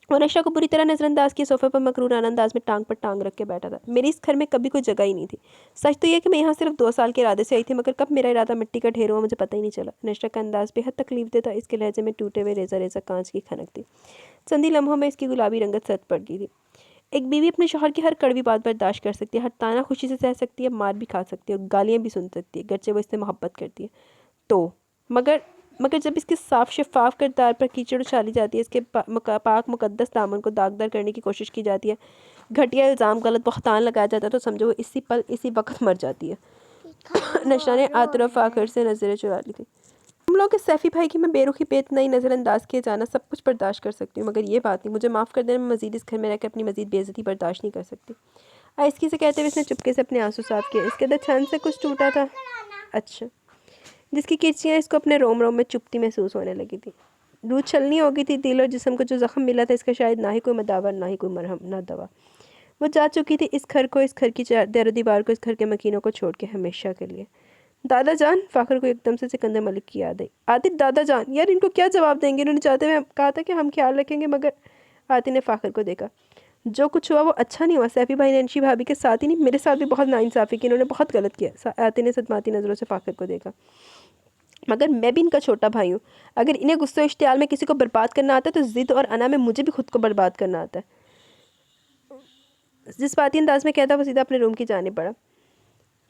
और नशा को पूरी तरह नज़रअंदाज किए सोफे पर मकरूराना अंदाज में टांग पर टांग रख के बैठा था। मेरी इस घर में कभी कोई जगह ही नहीं थी। सच तो यह कि मैं यहाँ सिर्फ 2 साल के इरादे से आई थी, मगर कब मेरा इरादा मिट्टी का ढेर हुआ मुझे पता ही नहीं चला। नशा का अंदाज बेहद तकलीफ दे था, इसके लहजे में टूटे हुए रेजा रेजा कांच की खनक थी। चंदी लम्हों में इसकी गुलाबी रंगत सत पड़ गई थी। एक बीवी अपने शौहर की हर कड़वी बात बर्दाश्त कर सकती है, हर ताना खुशी से सह सकती है, मार भी खा सकती है और गालियाँ भी सुन सकती है, गरचे वो इससे मोहब्बत करती है तो। मगर जब इसके साफ शफाफ किरदार पर कीचड़ उछाली जाती है, इसके पाक मुकद्दस दामन को दागदार करने की कोशिश की जाती है, घटिया इल्ज़ाम, गलत बख्तान लगाया जाता है तो समझो वो इसी पल इसी वक्त मर जाती है। नशरा ने आतिर और फ़ाखर से नज़रें चुरा ली थी। तुम लोग इस सैफ़ी भाई की मैं बेरुखी बेइत्नाई नज़रअंदाज किए जाना सब कुछ बर्दाश्त कर सकती हूँ, मगर ये बात नहीं, मुझे माफ़ कर देना, मैं मज़ीद इस घर में रहकर अपनी मज़ीद बेइज्जती बर्दाश्त नहीं कर सकती। आइस्की से कहते हुए इसने चुपके से अपने आंसू साफ किए। इसके अंदर छन से कुछ टूटा था, अच्छा, जिसकी किरचियाँ इसको अपने रोम रोम में चुभती महसूस होने लगी थी। रूह छलनी हो गई थी। दिल और जिस्म को जो ज़ख्म मिला था इसका शायद ना ही कोई मदावा, ना ही कोई मरहम, ना दवा। वो जा चुकी थी इस घर को, इस घर की दर दीवार को, इस घर के मकीनों को छोड़ के हमेशा के लिए। दादा जान, फ़ाखर को एकदम से सिकंदर मलिक की याद आई। आतिफ, दादा जान, यार इनको क्या जवाब देंगे? इन्होंने चाहते हुए कहा था कि हम ख्याल रखेंगे, मगर आतिफ ने फ़ाखर को देखा। जो कुछ हुआ वो अच्छा नहीं हुआ। सैफ़ी भाई ने अंशी भाभी के साथ ही नहीं, मेरे साथ भी बहुत नाइंसाफ़ी की, इन्होंने बहुत गलत किया। आतिफ ने सदमाती नज़रों से फ़ाखर को देखा। मगर मैं भी इनका छोटा भाई हूँ। अगर इन्हें गुस्से इश्तियाल में किसी को बर्बाद करना आता है तो ज़िद और अना में मुझे भी खुद को बर्बाद करना आता है। जिस बाती अंदाज में कहता वो सीधा अपने रूम की जाने पड़ा।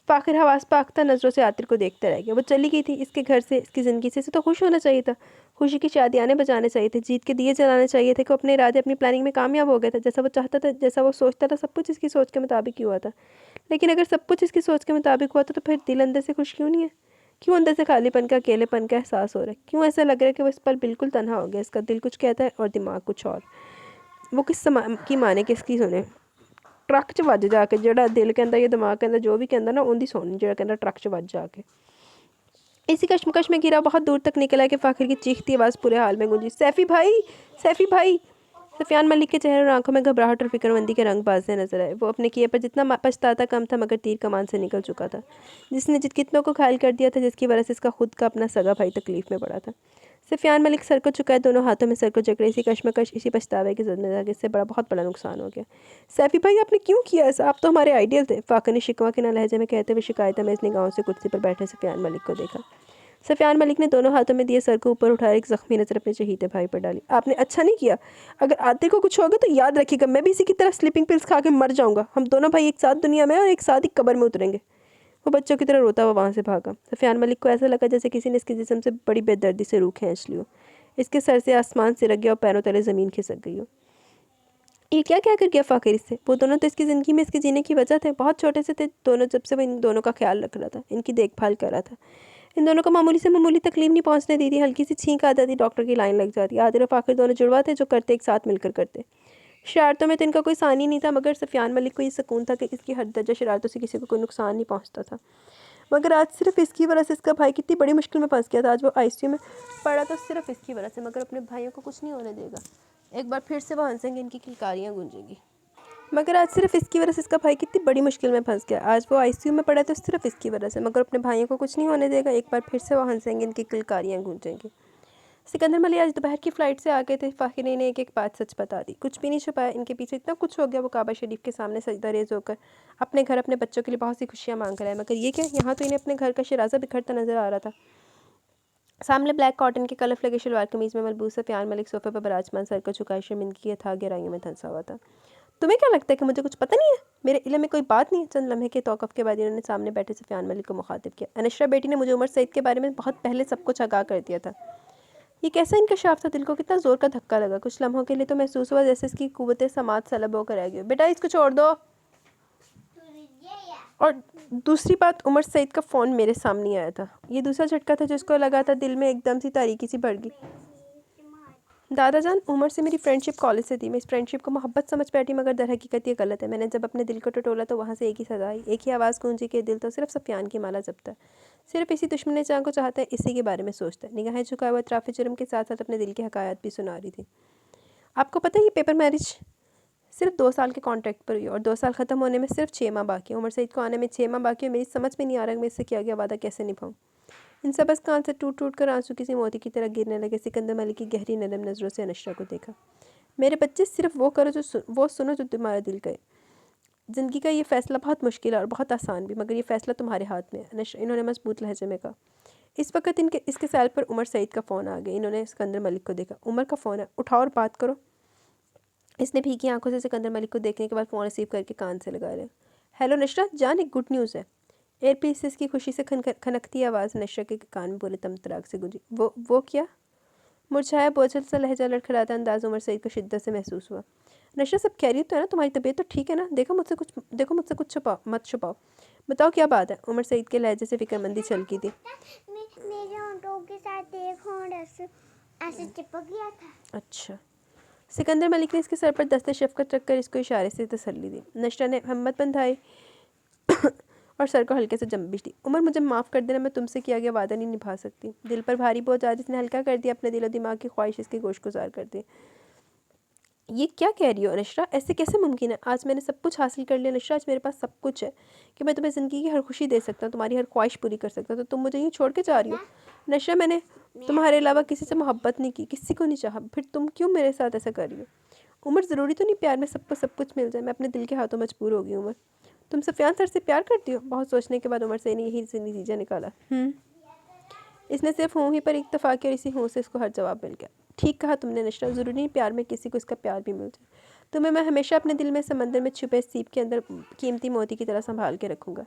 फ़ाखर हवास पाख्ता नज़रों से आतिर को देखता रह गया। वो चली गई थी इसके घर से, इसकी ज़िंदगी से। इसे तो खुश होना चाहिए था, खुशी की शादियाने बजाने चाहिए थे, जीत के दिए जलाने चाहिए थे कि अपने इरादे, अपनी प्लानिंग में कामयाब हो गया था। जैसा वो चाहता था, जैसा वो सोचता था, सब कुछ इसकी सोच के मुताबिक ही हुआ था। लेकिन अगर सब कुछ इसकी सोच के मुताबिक हुआ था तो फिर दिल अंदर से खुश क्यों नहीं है? क्यों अंदर से खालीपन का, अकेलेपन का एहसास हो रहा है? क्यों ऐसा लग रहा है कि वो इस पल बिल्कुल तन्हा हो गया? इसका दिल कुछ कहता है और दिमाग कुछ और। वो किस की माने, किसकी सुने? ट्रक च वज जाके, जेड़ा दिल कहता या दिमाग कहता, जो भी कहता ना, उनकी सुन, जेड़ा कहता ट्रक च वज जाके। इसी कश्मकश में गिरा बहुत दूर तक निकला कि फ़ाखर की चीखती आवाज़ पूरे हाल में गूंजी, सैफ़ी भाई, सैफ़ी भाई। सफियान मलिक के चेहरे और आंखों में घबराहट और फिक्रमंदी के रंग बाज़ नजर आए। वो अपने किए पर जितना पछताता कम था, मगर तीर कमान से निकल चुका था, जिसने कितनों को घायल कर दिया था, जिसकी वजह से इसका खुद का अपना सगा भाई तकलीफ में पड़ा था। सफियान मलिक सर को चुकाए, दोनों हाथों में सर को जकड़े, इसी कश्मकश, इसी पछतावे की जद में था कि इससे बहुत बड़ा नुकसान हो गया। सैफ़ी भाई, आपने क्यों किया ऐसा? आप तो हमारे आइडियल थे। फ़ाखर ने शिकवा के ना लहजे में कहते हुए शिकायत में इस निगाहों से कुर्सी पर बैठे सफियान मलिक को देखा। सफियान मलिक ने दोनों हाथों में दिए सर को ऊपर उठाकर एक ज़ख्मी नज़र अपने चहीते भाई पर डाली। आपने अच्छा नहीं किया। अगर आतिर को कुछ होगा तो याद रखिएगा, मैं भी इसी की तरह स्लीपिंग पिल्स खा के मर जाऊंगा। हम दोनों भाई एक साथ दुनिया में और एक साथ ही कब्र में उतरेंगे। वो बच्चों की तरह रोता हुआ वहाँ से भागा। सफियान मलिक को ऐसा लगा जैसे किसी ने इसके जिस्म से बड़ी बेदर्दी से रूह खींच ली हो। इसके सर से आसमान सिरक गया और पैरों तले ज़मीन खिसक गई हो। ये क्या क्या कर गया फ़ाखर इससे? वो दोनों तो इसकी ज़िंदगी में इसके जीने की वजह थे। बहुत छोटे से थे दोनों, जब से वो इन दोनों का ख्याल रख रहा था, इनकी देखभाल कर रहा था, इन दोनों को मामूली से मामूली तकलीफ नहीं पहुंचने दी थी। हल्की सी छींक आ जाती, डॉक्टर की लाइन लग जाती। आदिल और फ़ाखर दोनों जुड़वा थे जो करते एक साथ मिलकर करते। शरारतों में तो इनका कोई सानी नहीं था, मगर सफियान मलिक को ये सुकून था कि इसकी हर दर्जा शरारतों से किसी को कोई नुकसान नहीं पहुँचता था। मगर आज सिर्फ इसकी वजह से इसका भाई कितनी बड़ी मुश्किल में फंस गया था। आज वो आईसीयू में पड़ा तो सिर्फ इसकी वजह से, मगर अपने भाइयों को कुछ नहीं होने देगा। एक बार फिर से वो हंसेंगे, इनकी किलकारियाँ गूंजेंगी। मगर आज सिर्फ इसकी वजह से इसका भाई कितनी बड़ी मुश्किल में फंस गया। आज वो आईसीयू में पड़ा तो सिर्फ इसकी वजह से, मगर अपने भाइयों को कुछ नहीं होने देगा। एक बार फिर से वो हंसेंगे, इनकी किलकारियाँ गूंजेंगी। सिकंदर मलिक आज दोपहर की फ़्लाइट से आ गए थे। फ़ाखर ने एक एक बात सच बता दी, कुछ भी नहीं छुपाया। इनके पीछे इतना कुछ हो गया। वो काबा शरीफ के सामने सजदा रेज़ होकर अपने घर, अपने बच्चों के लिए बहुत सी खुशियाँ मांग कर आए, मगर ये क्या, यहाँ तो इन्हें अपने घर का शराजा बिखरता नजर आ रहा था। सामने ब्लैक कॉटन के कलफ लगे शलवार कमीज़ में मलबूस सफियान मलिक सोफे पर बराजमान, सर को झुकाए शर्मिंदगी था गहराइयों में धंसा हुआ था। तुम्हें क्या लगता है कि मुझे कुछ पता नहीं है? मेरे इल्म में कोई बात नहीं है। चंद लम्हे के तौक़ुफ़ के बाद इन्होंने सामने बैठे सफियान मलिक को मुखातिब किया। अनशरा बेटी ने मुझे उमर सईद के बारे में बहुत पहले सब कुछ आगाह कर दिया था। ये कैसा इंकशाफ था? दिल को कितना ज़ोर का धक्का लगा। कुछ लम्हों के लिए तो महसूस हुआ जैसे इसकी कुव्वत समात सलब होकर रह गई। बेटा इसको छोड़ दो। और दूसरी बात, उमर सईद का फ़ोन मेरे सामने आया था। ये दूसरा झटका था जिसको लगा था दिल में एकदम सी तारीकी सी बढ़ गई। दादा जान, उमर से मेरी फ्रेंडशिप कॉलेज से थी। मैं इस फ्रेंडशिप को मोहब्बत समझ बैठी, मगर दर हकीकत ये गलत है। मैंने जब अपने दिल को टटोला तो वहाँ से एक ही सदा आई, एक ही आवाज़ गूंजी कि दिल तो सिर्फ सफियान की माला जपता है, सिर्फ इसी दुश्मन चाह को चाहता है, इसी के बारे में सोचता है। निगाहें झुकाए हुआ इतराफ़ जुर्म के साथ साथ अपने दिल की हकायत भी सुना रही थी। आपको पता है ये पेपर मैरिज सिर्फ 2 साल के कॉन्ट्रैक्ट पर हुई और 2 साल ख़त्म होने में सिर्फ 6 माह बाकी है। उमर सईद को आने में 6 माह बाकी है। मेरी समझ में नहीं आ रहा कि मैं इससे किया गया वादा कैसे निभाऊँ। इन सबस कान से टूट टूट कर आंसू किसी मोती की तरह गिरने लगे। सिकंदर मलिक की गहरी नरम नज़रों से अनशरा को देखा। मेरे बच्चे, सिर्फ वो करो जो वो सुनो जो तुम्हारा दिल कहे। ज़िंदगी का ये फ़ैसला बहुत मुश्किल है और बहुत आसान भी, मगर ये फ़ैसला तुम्हारे हाथ में है। अनशरा, इन्होंने मजबूत लहजे में कहा। इस वक्त इसके सैल पर उमर सईद का फ़ोन आ गया। इन्होंने सिकंदर मलिक को देखा। उमर का फ़ोन है, उठाओ और बात करो। इसने भीगी आंखों से सिकंदर मलिक को देखने के बाद फ़ोन रिसीव करके कान से लगा लिया। हेलो नशरा जान, एक गुड न्यूज़ है। एयरपीस से इसकी खुशी से खनकती आवाज़ नशरा के कान में पूरे तमतराक से गूंजी। वो क्या? मुरझाया बोझल सा लहजा लड़खड़ाता अंदाज उमर सईद को शिद्दत से महसूस हुआ। नशरा, सब खैरियत तो है ना? तुम्हारी तबीयत तो ठीक है ना? देखो मुझसे कुछ मत छुपाओ। बताओ क्या बात है? उमर सईद के लहजे से फिक्रमंदी छलकी थी। मेरे होंठों के साथ एक होंठ ऐसे चिपक गया था। अच्छा। सिकंदर मलिक ने इसके सर पर दस्ते शफकत रखकर इसको इशारे से तसल्ली दी। नशरा ने हिम्मत बंधाई और सर को हल्के से जंबिश दी। उमर, मुझे माफ़ कर देना, मैं तुमसे किया गया वादा नहीं निभा सकती। दिल पर भारी बोझ आज इसने हल्का कर दिया, अपने दिलो दिमाग की ख्वाहिश इसके गोश गुजार कर दी। ये क्या कह रही हो नशरा? ऐसे कैसे मुमकिन है? आज मैंने सब कुछ हासिल कर लिया नशरा। आज मेरे पास सब कुछ है कि मैं तुम्हें ज़िंदगी की हर खुशी दे सकता हूँ, तुम्हारी हर ख्वाहिश पूरी कर सकता हूँ, तो तुम मुझे यूँ छोड़ के जा रही हो? नशरा, मैंने तुम्हारे अलावा किसी से मोहब्बत नहीं की, किसी को नहीं चाहा, फिर तुम क्यों मेरे साथ ऐसा कर रही हो? उमर, ज़रूरी तो नहीं प्यार में सबको सब कुछ मिल जाए। मैं अपने दिल के हाथों मजबूर हो गई। उमर, तुम सफ़ियान सर से प्यार करती हो? बहुत सोचने के बाद उमर से ने यही से नतीजा निकाला। इसने सिर्फ हूँ ही पर इत्तफाक किया और इसी हूँ से इसको हर जवाब मिल गया। ठीक कहा तुमने नशरा, ज़रूरी नहीं प्यार में किसी को इसका प्यार भी मिल जाए। तुम्हें मैं हमेशा अपने दिल में समंदर में छुपे सीप के अंदर कीमती मोती की तरह संभाल के रखूँगा।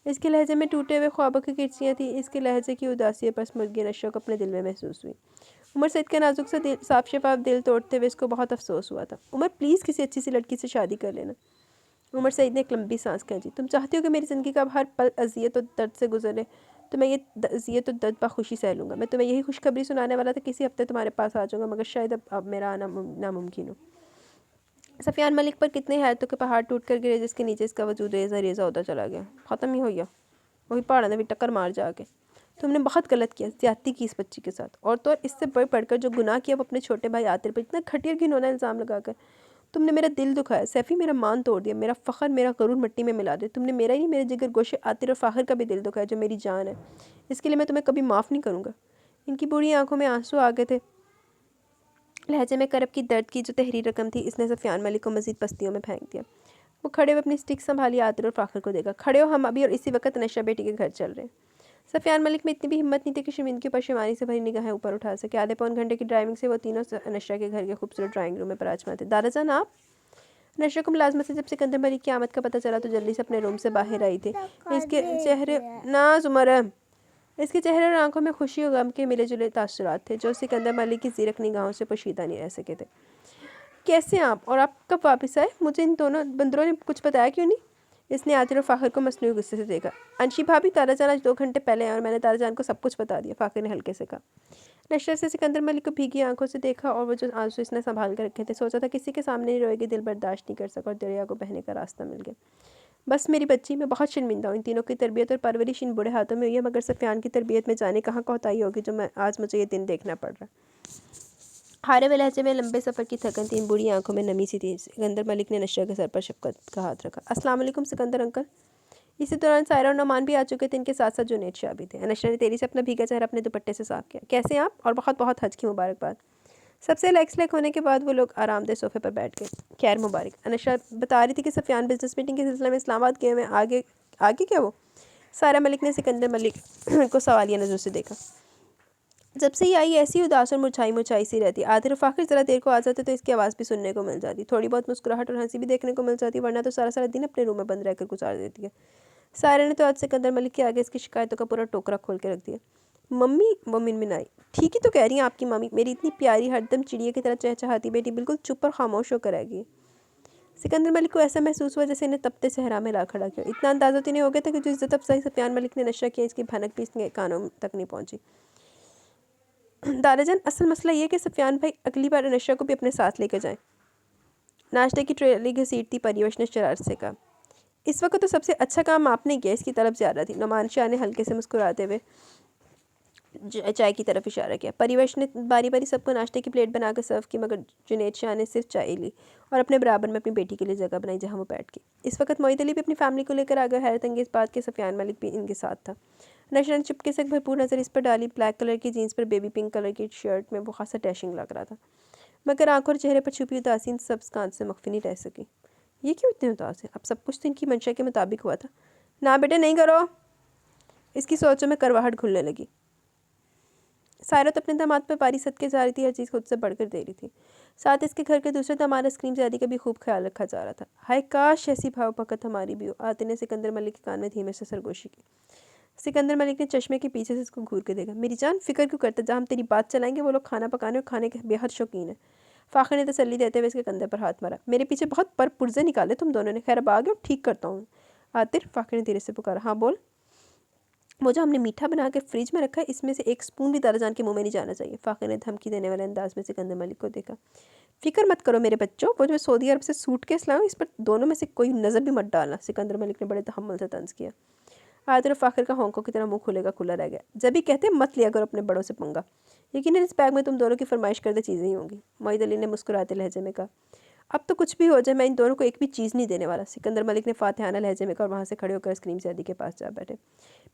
इसके लहजे में टूटे हुए ख्वाबों की किरचियाँ थी। इसके लहजे की उदासी पर मुर्गी नशरा को अपने दिल में महसूस हुई। उमर सईद का नाजुक सा दिल, साफ शफाफ दिल तोड़ते हुए इसको बहुत अफसोस हुआ था। उमर, प्लीज़ किसी अच्छी सी लड़की से शादी कर लेना। उमर सईद ने एक लंबी सांस खींची। तुम चाहती हो कि मेरी ज़िंदगी का हर पल अजियत और दर्द से गुजरे, तो मैं ये अजियत और दर्द बखुशी सह लूँगा। मैं तुम्हें यही खुशखबरी सुनाने वाला था, किसी हफ्ते तुम्हारे पास आ जाऊँगा, मगर शायद अब मेरा आना नामुमकिन हो। सफ़ियान मलिक पर कितने हैरतों के पहाड़ टूट कर गिरे, जिसके नीचे इसका वजूद रेजा रेजा होता चला गया। ख़त्म ही हो गया। वही पहाड़ ने भी टक्कर मार जाके। तुमने बहुत गलत किया, ज़्यादती की इस बच्ची के साथ, और तो और इससे बढ़कर जो गुनाह किया वो अपने छोटे भाई आतिर पर इतना घटिया घिनौना इल्ज़ाम लगाकर। तुमने मेरा दिल दुखाया सैफ़ी, मेरा मान तोड़ दिया, मेरा फ़ख्र, मेरा गरूर मिट्टी में मिला दिया। तुमने मेरा ही नहीं, मेरे जिगर गोशे आतिर और फ़ाखिर का भी दिल दुखाया, जो मेरी जान है। इसके लिए मैं तुम्हें कभी माफ़ नहीं करूँगा। इनकी बूढ़ी आंखों में आंसू आ गए थे। लहजे में करब की दर्द की जो तहरीर रकम थी, इसने सफ़ियान मलिक को मज़ीद पस्तियों में फेंक दिया। वो खड़े हुए अपनी स्टिक संभाली आतिर और फ़ाखिर को देखा। खड़े हो हम अभी, और इसी वक्त नशा बेटी के घर चल रहे हैं। सफ़ियान मलिक में इतनी भी हिम्मत नहीं थी कि शर्मिंदगी पर शिवानी से भरी निगाहें ऊपर उठा सके। आधे पौन घंटे की ड्राइविंग से वो तीनों नशा के घर के खूबसूरत ड्राइंग रूम में पराजमान थे। दादाजान आप? नशा को मुलाजमत से जब सिकंदर मलिक की आमद का पता चला तो जल्दी से अपने रूम से बाहर आई थी। इसके चेहरे नाज उमर इसके चेहरे और आंखों में खुशी और गम के मिले जुले तासुरात थे, जो सिकंदर मलिक की ज़ीरक निगाहों से पोशीदा नहीं रह सके थे। कैसे आप? और आप कब वापस आए? मुझे इन दोनों बंदरों ने कुछ बताया क्यों नहीं? इसने आतिर और फ़ाखिर को मसनूई गुस्से से देखा। अंशी भाभी, दादाजान आज 2 घंटे पहले आए और मैंने दादाजान को सब कुछ बता दिया, फ़ाखिर ने हल्के से कहा। नशर से सिकंदर मलिक को भीगी आंखों से देखा, और वो जो आंसू इसने संभाल कर रखे थे, सोचा था किसी के सामने नहीं रोएगी, दिल बर्दाश्त नहीं कर सका और दरिया को बहने का रास्ता मिल गया। बस मेरी बच्ची, मैं बहुत शर्मिंदा हूँ। इन तीनों की तरबियत और परवरिश इन बुरे हाथों में हुई है, मगर सफ़ियान की तरबियत में जाने कहाँ कोताही होगी जो मैं आज मुझे ये दिन देखना पड़ रहा। हारे हुए लहजे में लंबे सफ़र की थकन थी, इन बुरी आंखों में नमी सी थी। सिकंदर मलिक ने नशरा के सर पर शफकत का हाथ रखा। अस्सलाम वालेकुम सिकंदर अंकल। इसी दौरान सायरा और नौमान भी आ चुके थे। इनके साथ साथ जुनैद शाह भी थे। नशरा ने तेजी से अपना भीगा चेहरा अपने दुपट्टे से साफ किया। कैसे हैं आप? और बहुत बहुत हज की मुबारकबाद। सबसे लाइक होने के बाद वो लोग आरामदेह सोफे पर बैठ गए। खैर मुबारक। नशरा बता रही थी कि सफ़ियान बिजनेस मीटिंग के सिलसिले में इस्लामाबाद गए हुए। आगे आगे क्या वो? सारा मलिक ने सिकंदर मलिक को सवालिया नज़र से देखा। जब से ही आई ऐसी उदास और मुरझाई मुरझाई सी रहती। आतिर फ़ाखिर ज़रा देर को आ जाते तो इसकी आवाज़ भी सुनने को मिल जाती, थोड़ी बहुत मुस्कुराहट और हंसी भी देखने को मिल जाती, वरना तो सारा सारा दिन अपने रूम में बंद रहकर गुजार देती है। सायरा ने तो आज सिकंदर मलिक के आगे इसकी शिकायतों का पूरा टोकरा खोल के रख दिया। मम्मी, वो मिनमिनाई। ठीक ही तो कह रही हैं आपकी मम्मी, मेरी इतनी प्यारी हरदम चिड़िया की तरह चहचहाती बेटी बिल्कुल चुप और खामोश होकर रह गई। सिकंदर मलिक को ऐसा महसूस हुआ जैसे इन्हें तपते सहरा में ला खड़ा किया। इतना अंदाज़ा तो नहीं हो गया था कि जो इज्जत अफजाई सफ़ियान मलिक ने नशा किया, इसकी भनक भी इसके कानों तक नहीं पहुंची। दादाजान, असल मसला ये है कि सफ़ियान भाई अगली बार नशा को भी अपने साथ लेकर जाएं। नाश्ते की ट्रेली घसीटती परिवेश ने शरारत से कहा। इस वक्त तो सबसे अच्छा काम आपने किया, इसकी तरफ ज़्यादा थी। नौमान शाह ने हल्के से मुस्कुराते हुए चाय की तरफ इशारा किया। परिवेश ने बारी बारी सबको नाश्ते की प्लेट बनाकर सर्व की, मगर जुनैद शाह ने सिर्फ चाय ली और अपने बराबर में अपनी बेटी के लिए जगह बनाई जहाँ वो बैठ गई। इस वक्त मोईद अली भी अपनी फैमिली को लेकर आ गया। हैरत अंगेज़ बात के सफ़ियान मलिक भी इनके साथ था। नशरा ने चुपके से भरपूर नज़र इस पर डाली। ब्लैक कलर की जीन्स पर बेबी पिंक कलर की शर्ट में वो खासा डैशिंग लग रहा था, मगर आंखों और चेहरे पर छुपी उदासी सब कांत से मख्फी नहीं रह सकी। ये क्यों इतने उदास है? अब सब कुछ तो इनकी मंशा के मुताबिक हुआ था ना। बेटे नहीं करो। इसकी सोचों में करवाहट घुलने लगी। सायरा तो अपने दामाद पर पारी सदके जा रही थी, हर चीज़ खुद से बढ़कर दे रही थी। साथ इसके घर के दूसरे दामाद अस्क्रीम ज़ैदी का भी खूब ख्याल रखा जा रहा था। हाय काश ऐसी भाव पकत हमारी भी हो। आते ने सिकंदर मलिक के कान में धीमे से सरगोशी की। सिकंदर मलिक ने चश्मे के पीछे से इसको घूर के देखा। मेरी जान, फिक्र क्यों करता, जहाँ हम तेरी बात चलाएंगे वो लोग खाना पकाने और खाने के बेहद शौकीन है। फ़ाखर ने तसल्ली देते हुए इसके कंधे पर हाथ मारा। मेरे पीछे बहुत पर पुर्जे निकाले तुम दोनों ने। खैर अब आ गए, ठीक करता हूँ। आतिर, फ़ाखर ने धीरे से पुकारा। हाँ बोल। वो जो हमने मीठा बना के फ्रिज में रखा है, इसमें से एक स्पून भी दादाजान के मुंह में नहीं जाना चाहिए। फ़ाखर ने धमकी देने वाले अंदाज में सिकंदर मलिक को देखा। फिक्र मत करो मेरे बच्चों, वो जो मैं सऊदी अरब से सूटकेस लाऊं, इस पर दोनों में से कोई नज़र भी मत डालना। सिकंदर मलिक ने बड़े तहम्मुल से तंज किया। आतिर और फ़ाखर का होंकों की तरह मुंह खुलेगा खुला रह गया। जब भी कहते मत लिया करो अपने बड़ों से पंगा, यकीनन इस बैग में तुम दोनों की फरमाइश करते चीज़ें ही होंगी। मोईद अली ने मुस्कुराते लहजे में कहा। अब तो कुछ भी हो जाए, मैं इन दोनों को एक भी चीज़ नहीं देने वाला। सिकंदर मलिक ने फातिहाना लहजे में कहा और वहाँ से खड़े होकर स्क्रीन सैदी के पास जा बैठे।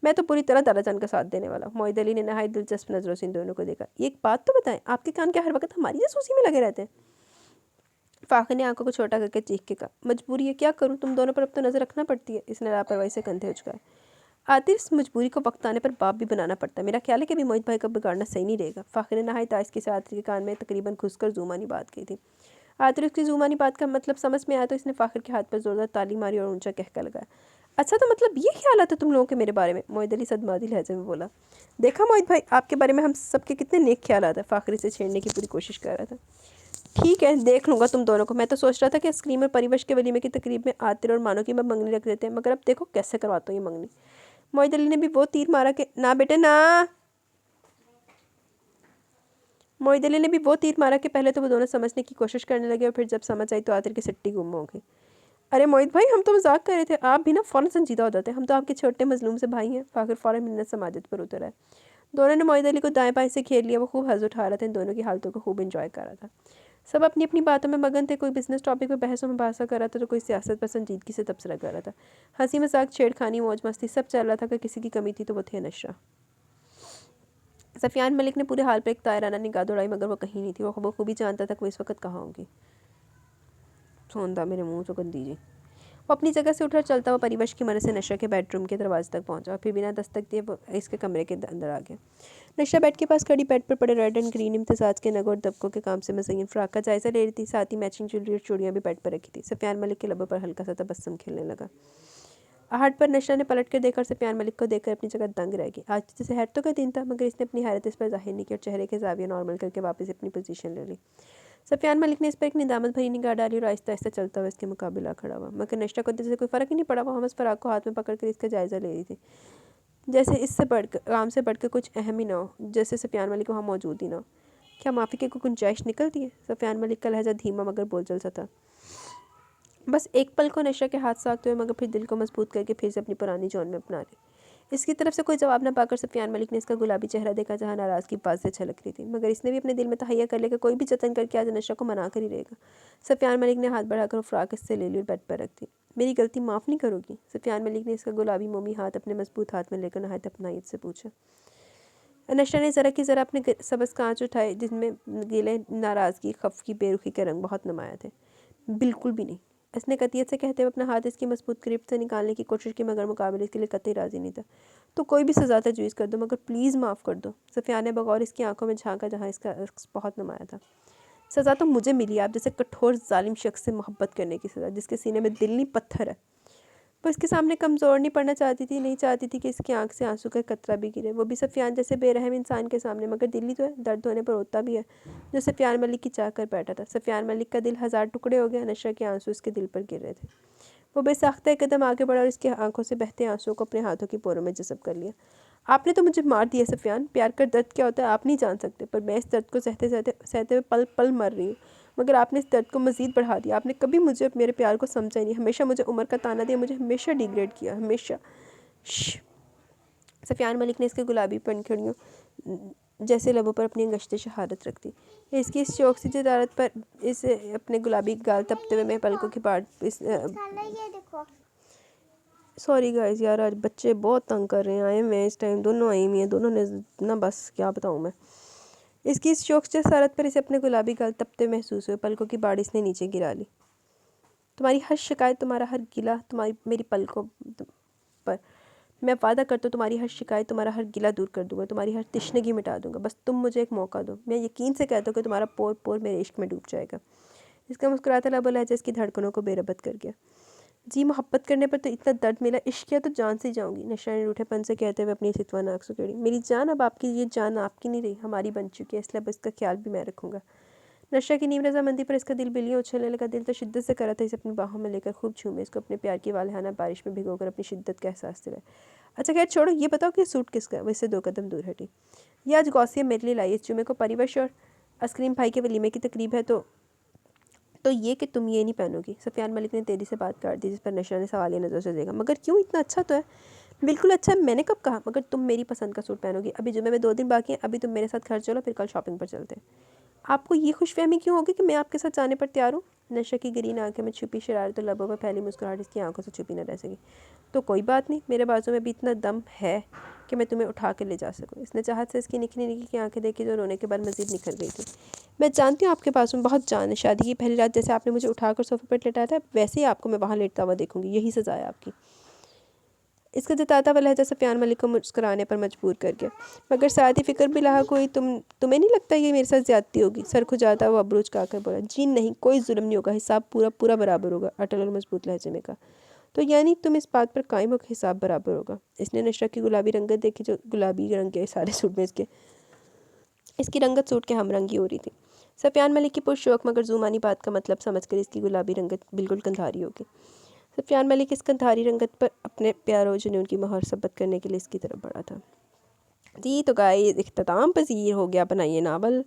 मैं तो पूरी तरह दादाजान का साथ देने वाला हूँ। मोईद अली ने नहायत दिलचस्प नज़रों से इन दोनों को देखा। ये एक बात तो बताएं, आपके कान क्या हर वक्त हमारी जासूसी में लगे रहते हैं? फ़ाखर ने आंखों को छोटा करके चीख के कहा। मजबूरी है, क्या करूँ, तुम दोनों पर अब तो नज़र रखना पड़ती है। इसने लापरवाही से कंधे उचकाए। आतिर, इस मजबूरी को वक्त आने पर बाप भी बनाना पड़ता है। मेरा ख्याल है कि अभी मोहित भाई को बिगाड़ना सही नहीं रहेगा। फ़ाखर ने नहायत आहिस्ते से आतिर के कान में तकरीबन घुसकर ज़ुबानी बात की थी। आतिर उसकी ज़ुबानी बात का मतलब समझ में आया तो इसने फ़ाखर के हाथ पर जोरदार ताली मारी और ऊंचा कहका लगाया। अच्छा, तो मतलब ये ख्याल आता तुम लोगों के मेरे बारे में? मोहित अली सदमादी लहजे में बोला। देखा मोहित भाई, आपके बारे में हम सबके कितने नेक ख्याल आता है। फ़ाखर इसे छेड़ने की पूरी कोशिश कर रहा था। ठीक है, देख लूँगा तुम दोनों को। मैं तो सोच रहा था कि स्क्रीम और परिवश के वलीमे की तकरीब में आतिर और मानो की मैं मंगनी रख देते हैं, मगर अब देखो कैसे करवाता हूँ ये मंगनी। मोहित अली ने भी वो तीर मारा कि ना बेटे ना। मोहित अली ने भी वो तीर मारा कि पहले तो वो दोनों समझने की कोशिश करने लगे और फिर जब समझ आई तो आतिर की सिट्टी गुम हो गई। अरे मोहित भाई, हम तो मजाक कर रहे थे, आप भी ना फ़ौरन संजीदा हो जाते हैं। हम तो आपके छोटे मजलूम से भाई हैं। फ़ाखर फ़ौरन मिन्नत समाजत पर उतर आए। दोनों ने मोहित अली को दाएं बाएं से घेर लिया। वो खूब हंस उठा रहा था, इन दोनों की हालतों को खूब इंजॉय कर रहा था। सब अपनी अपनी बातों में मगन थे। कोई बिजनेस टॉपिक पर बहस मुबासा कर रहा था तो कोई सियासत पर संजीदगी से तबसरा कर रहा था। हंसी मजाक, छेड़खानी, मौज मस्ती सब चल रहा था। अगर किसी की कमी थी तो वो थे नशरा। सफियान मलिक ने पूरे हाल पर एक तायराना निगाह दौड़ाई, मगर वो कहीं नहीं थी। वो खूबी जानता था कि वो इस वक्त कहाँ होंगी। सौंदा मेरे मुंह से गंदी जी। वो अपनी जगह से उठकर चलता हुआ परिवश की मदद से नशा के बेडरूम के दरवाजे तक पहुंचा और फिर बिना दस्तक दिए वो इसके कमरे के अंदर आ गया। नशा बेड के पास खड़ी बेड पर पड़े रेड एंड ग्रीन इम्तिजाज के नग और दबकों के काम से मज़य्यन फ्राक का जायजा ले रही थी। साथ ही मैचिंग ज्वेलरी और चूड़ियाँ भी बेड पर रखी थी। सफियान मलिक के लबों पर हल्का सा तबस्सुम खिलने लगा। आहट पर नशा ने पलट कर देखा और सफियान मलिक को देखकर अपनी जगह दंग रह गई। आज तो जैसे हैरतों का दिन था, मगर इसने अपनी हैरत इस पर जाहिर नहीं की और चेहरे के जाविया नॉर्मल करके वापस अपनी पोजीशन ले ली। सफियान मलिक ने इस पर एक निदामत भरी निगाह डाली और आहिस्ता आहिस्ता चलता हुआ इसके मुकाबला खड़ा हुआ, मगर नशा को जैसे कोई फ़र्क ही नहीं पड़ा। वो हमस फराग को हाथ में पकड़कर इसका जायज़ा ले रही थी, जैसे इससे बढ़कर काम से बढ़कर कुछ अहम ही ना हो, जैसे सफियान मलिक वहाँ मौजूद ही ना हो। क्या माफ़ी की कोई गुंजाइश निकलती है? सफियान मलिक का लहजा धीमा मगर बोलचाल सा था। बस एक पल को नशा के हाथ सागते हुए, मगर फिर दिल को मजबूत करके फिर से अपनी पुरानी जोन में अपना ली। इसकी तरफ से कोई जवाब न पाकर सफियान मलिक ने इसका गुलाबी चेहरा देखा जहाँ नाराज़गी बात से छलक रही थी, मगर इसने भी अपने दिल में तहैया कर लिया कि कोई भी जतन करके आज नशा को मना कर ही रहेगा। सफियान मलिक ने हाथ बढ़ाकर फ्राक इससे ले ली और बेड पर रख दी। मेरी गलती माफ़ नहीं करोगी? सफियान मलिक ने इसका गुलाबी मोमी हाथ अपने मजबूत हाथ में लेकर नहायत अपनायत से पूछा। नशा ने ज़रा की ज़रा अपने सबस कांच उठाए, जिनमें गीले नाराज़गी, खफ की बेरुखी के रंग बहुत नुमाया थे। बिल्कुल भी नहीं, इसने कतियत से कहते हुए अपना हाथ इसकी मजबूत गिरफ्त से निकालने की कोशिश की, मगर मुकाबले के लिए कतई राजी नहीं था। तो कोई भी सज़ा तजवीज़ कर दो, मगर प्लीज़ माफ़ कर दो। सफियान ने बगौर इसकी आंखों में झांका जहाँ इसका अक्स बहुत नुमाया था। सज़ा तो मुझे मिली, आप जैसे कठोर जालिम शख्स से मोहब्बत करने की सज़ा, जिसके सीने में दिल नहीं पत्थर है। वो इसके सामने कमज़ोर नहीं पड़ना चाहती थी, नहीं चाहती थी कि इसकी आंख से आंसू का कतरा भी गिरे, वो भी सफियान जैसे बेरहम इंसान के सामने। मगर दिल ही तो है, दर्द होने पर रोता भी है, जो सफियान मलिक की चाह कर बैठा था। सफियान मलिक का दिल हज़ार टुकड़े हो गया। नशा के आंसू इसके दिल पर गिर रहे थे। वो बेसाख्ता एक कदम आगे बढ़ा और इसकी आंखों से बहते आंसुओं को अपने हाथों की पोरों में जज़ब कर लिया। आपने तो मुझे मार दिया सफियान। प्यार का दर्द क्या होता है आप नहीं जान सकते, पर मैं इस दर्द को सहते सहते सहते हुए पल पल मर रही हूँ, मगर आपने इस दर्द को मज़ीद बढ़ा दिया। आपने कभी मुझे मेरे प्यार को समझा ही नहीं, हमेशा मुझे उम्र का ताना दिया, मुझे हमेशा डिग्रेड किया, हमेशा। सफियान मलिक ने इसके गुलाबी पंखड़ियों जैसे लबों पर अपनी गश्त शहादत रख दी। इसकी इस शौक सी जदारत पर इस अपने गुलाबी गाल तपते हुए मैं पलकों की बाट इस ये देखो। सॉरी गाइस यार, आज बच्चे बहुत तंग कर रहे हैं। आए हुए हैं इस टाइम, दोनों आई हुई हैं, दोनों ने ना बस क्या बताऊँ मैं। इसकी इस शौक से जसारत पर इसे अपने गुलाबी गाल तपते महसूस हुए। पलकों की बाड़ इसने नीचे गिरा ली। तुम्हारी हर शिकायत, तुम्हारा हर गिला, तुम्हारी मेरी पलकों पर, मैं वादा करता हूँ तुम्हारी हर शिकायत, तुम्हारा हर गिला दूर कर दूंगा, तुम्हारी हर तिश्नगी मिटा दूंगा। बस तुम मुझे एक मौका दो। मैं यकीन से कहता हूँ कि तुम्हारा पोर पोर मेरे इश्क में डूब जाएगा। इसका मुस्कुराता लबो लहजा इसकी धड़कनों को बेरबत कर गया। जी मोहब्बत करने पर तो इतना दर्द मिला, इश्क किया तो जान से ही जाऊंगी। नशा ने रूठेपन से कहते हुए अपनी सितवा नाक सुखेड़ी। मेरी जान अब आपकी, ये जान आपकी नहीं रही, हमारी बन चुकी है, इसलिए अब इसका ख्याल भी मैं रखूंगा। नशा की नीम रजामंदी पर इसका दिल बिल्लियाँ उछलने लगा। दिल तो शिद्दत से करा था इसे अपनी बाहों में लेकर खूब झूमे, इसको अपने प्यार की वालहाना बारिश में भिगोकर अपनी शिद्दत का एहसास दिलाए। अच्छा खैर छोड़ो, ये बताओ कि सूट किसका है? वो इससे 2 कदम दूर हटी। ये आज गौसिया मेरे लिए लाई, इस जुमे को परिवश और आइसक्रीम भाई के वलीमे की तकरीब है, तो ये कि तुम ये नहीं पहनोगी। सफियान मलिक ने तेजी से बात काट दी, जिस पर नशा ने सवालिया नज़र से देखा। मगर क्यों, इतना अच्छा तो है। बिल्कुल अच्छा है, मैंने कब कहा। मगर तुम मेरी पसंद का सूट पहनोगी। अभी जुमे में 2 दिन बाकी हैं, अभी तुम मेरे साथ घर चलो, फिर कल शॉपिंग पर चलते हैं। आपको ये खुशफहमी क्यों होगी कि मैं आपके साथ जाने पर तैयार हूँ? नशा की ग्रीन आंखें में छुपी शरारत और लबों पर फैली मुस्कुराहट इसकी आंखों से छुपी न रह सकी। तो कोई बात नहीं, मेरे बाजू में भी इतना दम है कि मैं तुम्हें उठा के ले जा सकूँ। इसने चाहत से इसकी निखरी निखरी की आंखें देखी जो रोने के बाद मजीद निखर गई थी। मैं जानती हूँ आपके पास में बहुत जान है। शादी की पहली रात जैसे आपने मुझे उठाकर सोफे पर लेटाया था, वैसे ही आपको मैं वहाँ लेटता हुआ देखूंगी। यही सज़ा है आपकी। इसका जताता हुआ लहजा सफियान मलिक को मुस्कुराने पर मजबूर कर गया। मगर साथ ही फिक्र भी लाक हुई, तुम्हें नहीं लगता ये मेरे साथ ज्यादती होगी? सर खुजाता हुआ अबरूज काकर बोला। जी नहीं, कोई जुल्म नहीं होगा, हिसाब पूरा पूरा बराबर होगा, अटल और मजबूत लहजे में कहा। तो यानी तुम इस बात पर कायम हो कि हिसाब बराबर होगा? इसने नशरा की गुलाबी रंगत देखी, जो गुलाबी रंग के सारे सूट में इसकी रंगत सूट के हम रंगी हो रही थी। सफियान मलिक की पुरशौक मगर जुमानी बात का मतलब समझकर इसकी गुलाबी रंगत बिल्कुल कंधारी होगी। सफियान मलिक इस कंधारी रंगत पर अपने प्यारों जुनून की मोहर सबत करने के लिए इसकी तरफ बढ़ा था। जी तो गाइस, इख्तिताम पसीर हो गया अपना ये नावल।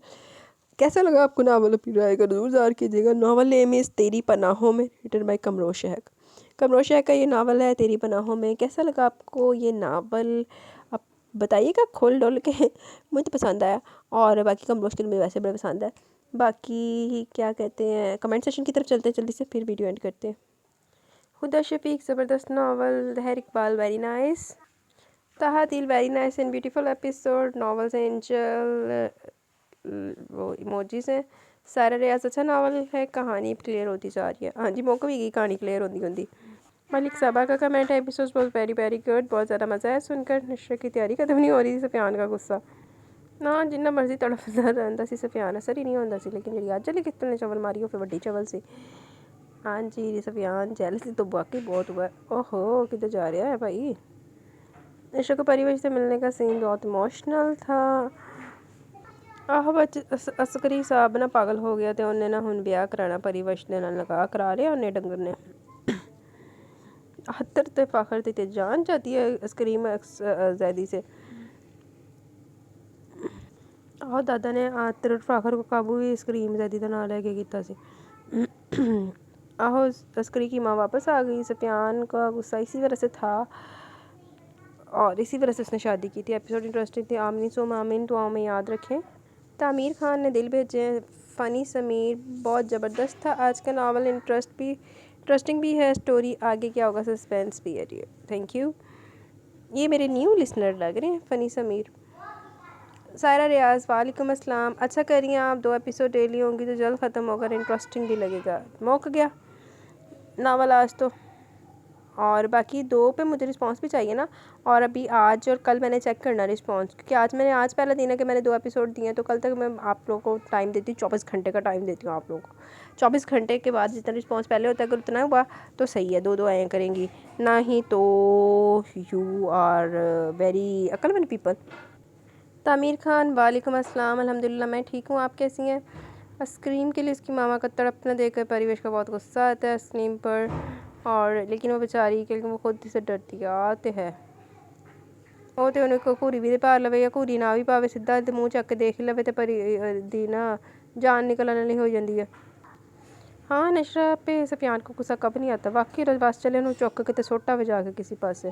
कैसा लगा आपको नावल? अपनी राय का जरूर ज़ाहिर कीजिएगा। नावल नेम इज़ तेरी पनाहों में, रिटन बाय कमरोज शहक। कमरोज शहक का ये नावल है तेरी पनाहों में। कैसा लगा आपको ये नावल? आप बताइएगा खोल डोल के। मुझे तो पसंद आया, और बाकी कमरोज के मुझे वैसे बड़ा पसंद है। बाकी क्या कहते हैं, कमेंट सेशन की तरफ चलते हैं जल्दी से, फिर वीडियो एंड करते हैं। हुदा शफीक ज़बरदस्त नावल। तहर इकबाल वेरी नाइस। ताहा दिल very nice and beautiful episode. Novels angel वो इमोजीज हैं। सारा रियाज अच्छा नावल है, कहानी क्लियर होती जा रही है। हाँ जी, मौका भी की कहानी क्लियर होती। मलिक साबा का कमेंट है, एपिसोड बहुत वेरी वेरी गुड, बहुत ज़्यादा मज़ा है सुनकर। नशर की तैयारी खत्म नहीं हो रही थी। सफियान का गुस्सा ना जिन्ना मर्जी तड़फदा रहा सी, सफियान असर ही नहीं होता सी। लेकिन जी अज लिखित ने चवल मारी हो, फिर वड्डी चवल सी। हाँ जी सफियान जेलसी तो वाकई बहुत हुआ है। ओहो किधर जा रहा है भाई। नशर को परिवेश से मिलने का सीन बहुत इमोशनल था। आहो बच असकरी साहब ना पागल हो गया, तो उन्हें ना हुण ब्याह कराना परिवेश दे नाल लगा करा लिया उन्हें डंगर ने। हत्तर ते फाखर ते जान जाती है अस्करीम जैदी से। आहो दादा ने आतर फाखर को काबू भी स्क्रीम जैदी का नाम लेके किया सी। आहो अस्करी की माँ वापस आ गई। सफियान का गुस्सा इसी वजह से था और इसी वजह से उसने शादी की थी। एपिसोड इंटरेस्टिंग थी। आमीन सो आमीन दुआओं में याद रखें। तामीर खान ने दिल भेजे। फ़नी समीर बहुत ज़बरदस्त था। आज का नावल इंटरेस्टिंग भी है। स्टोरी आगे क्या होगा सस्पेंस भी है। Thank you. ये मेरे न्यू लिसनर लग रहे हैं, फ़नी समीर। सायरा रियाज वालेकुम अस्सलाम। अच्छा करिए आप, 2 एपिसोड डेली होंगी तो जल्द ख़त्म होकर इंटरेस्टिंग भी लगेगा। मौक गया नावल आज तो। और बाकी 2 पे मुझे रिस्पांस भी चाहिए ना। और अभी आज और कल मैंने चेक करना रिस्पांस, क्योंकि आज पहला दिन है कि मैंने 2 एपिसोड दिए हैं, तो कल तक मैं आप लोगों को टाइम देती हूँ। 24 घंटे का टाइम देती हूँ आप लोगों को। 24 घंटे के बाद जितना रिस्पांस पहले होता है, अगर उतना हुआ तो सही है, 2 आएँ करेंगी। ना ही तो यू आर वेरी अक्लमंद पीपल। तामीर खान वालेकुम अस्सलाम। अल्हम्दुलिल्लाह मैं ठीक हूँ, आप कैसी हैं? आइसक्रीम के लिए इसकी मामा का तड़पना देखकर परिवेश का बहुत गुस्सा आता है आइसक्रीम पर, और लेकिन वो बेचारी क्योंकि वो खुद से डरती आते है। वो तो उन्हें घूरी भी पा लवे या घूरी ना भी पावे, सीधा मुँह चक के देख लवे तो परी दी ना जान निकलने वाली हो जाती है। हाँ नशरा पे सफियान को गुस्सा कब नहीं आता। वाकई बस चले उन्होंने चौक के सोटा भी जाके किसी पास से।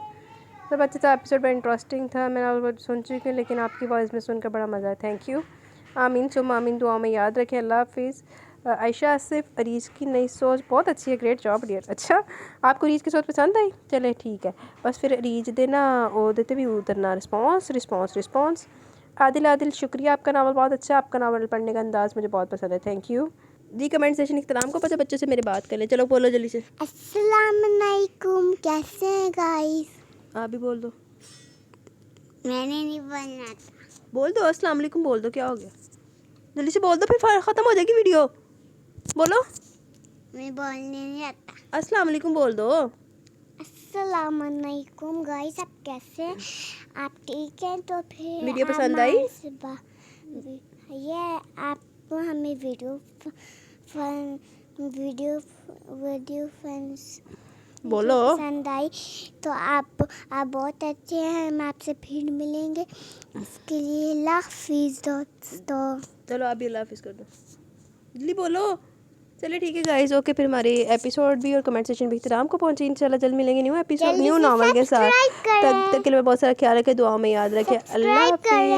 सब अच्छा था, एपिसोड बड़ा इंटरेस्टिंग था। मैंने सुन चुकी हूँ, लेकिन आपकी वॉइस में सुनकर बड़ा मज़ा आया। Thank you. आमीन सुम आमीन दुआ में याद रखें। अल्लाह हाफिज़। आयशा आसिफ, रीज की नई सोच बहुत अच्छी है, ग्रेट जॉब डियर। अच्छा आपको रीज की सोच पसंद आई? चले ठीक है, बस फिर रीज देना वो देते भी उतरना रिस्पॉन्स। आदिल शुक्रिया, आपका नावल बहुत अच्छा है। आपका नावल पढ़ने का अंदाज़ मुझे बहुत पसंद है। थैंक यू जी। कमेंट सेशन इख्तिताम को पता बच्चों से मेरे बात कर ले। चलो बोलो जल्दी से। अस्सलाम वालेकुम, कैसे हैं गाइस? आप भी बोल दो। मैंने नहीं बोलना था। बोल दो अस्सलाम वालेकुम बोल दो, क्या हो गया? जल्दी से बोल दो, फिर ख़त्म हो जाएगी वीडियो। बोलो। मैं बोलने नहीं आता। अस्सलाम वालेकुम बोल दो। अस्सलामुअलैकुम गाइस, आप कैसे हैं? आप ठीक हैं? तो फिर वीडियो पसंद आई? ये आप हमें वीडियो बोलो। पसंद आई तो आप बहुत अच्छे हैं। हम आपसे फिर मिलेंगे। इसके लिए अल्लाह हाफिज़ दोस्तों। चलो आप भी अल्लाह हाफिज़ कर दो, जल्दी बोलो। चलिए ठीक है गाइस, ओके, फिर हमारे एपिसोड भी और कमेंट सेक्शन भी इख्तिताम को पहुंचे। इंशाल्लाह जल्द मिलेंगे न्यू एपिसोड जल्दी न्यू से नॉवल के साथ। सब्सक्राइब करें। तब तक के लिए बहुत सारा ख्याल रखें, दुआ में याद रखें। अल्लाह सब्सक्राइब करें। हाफिज़।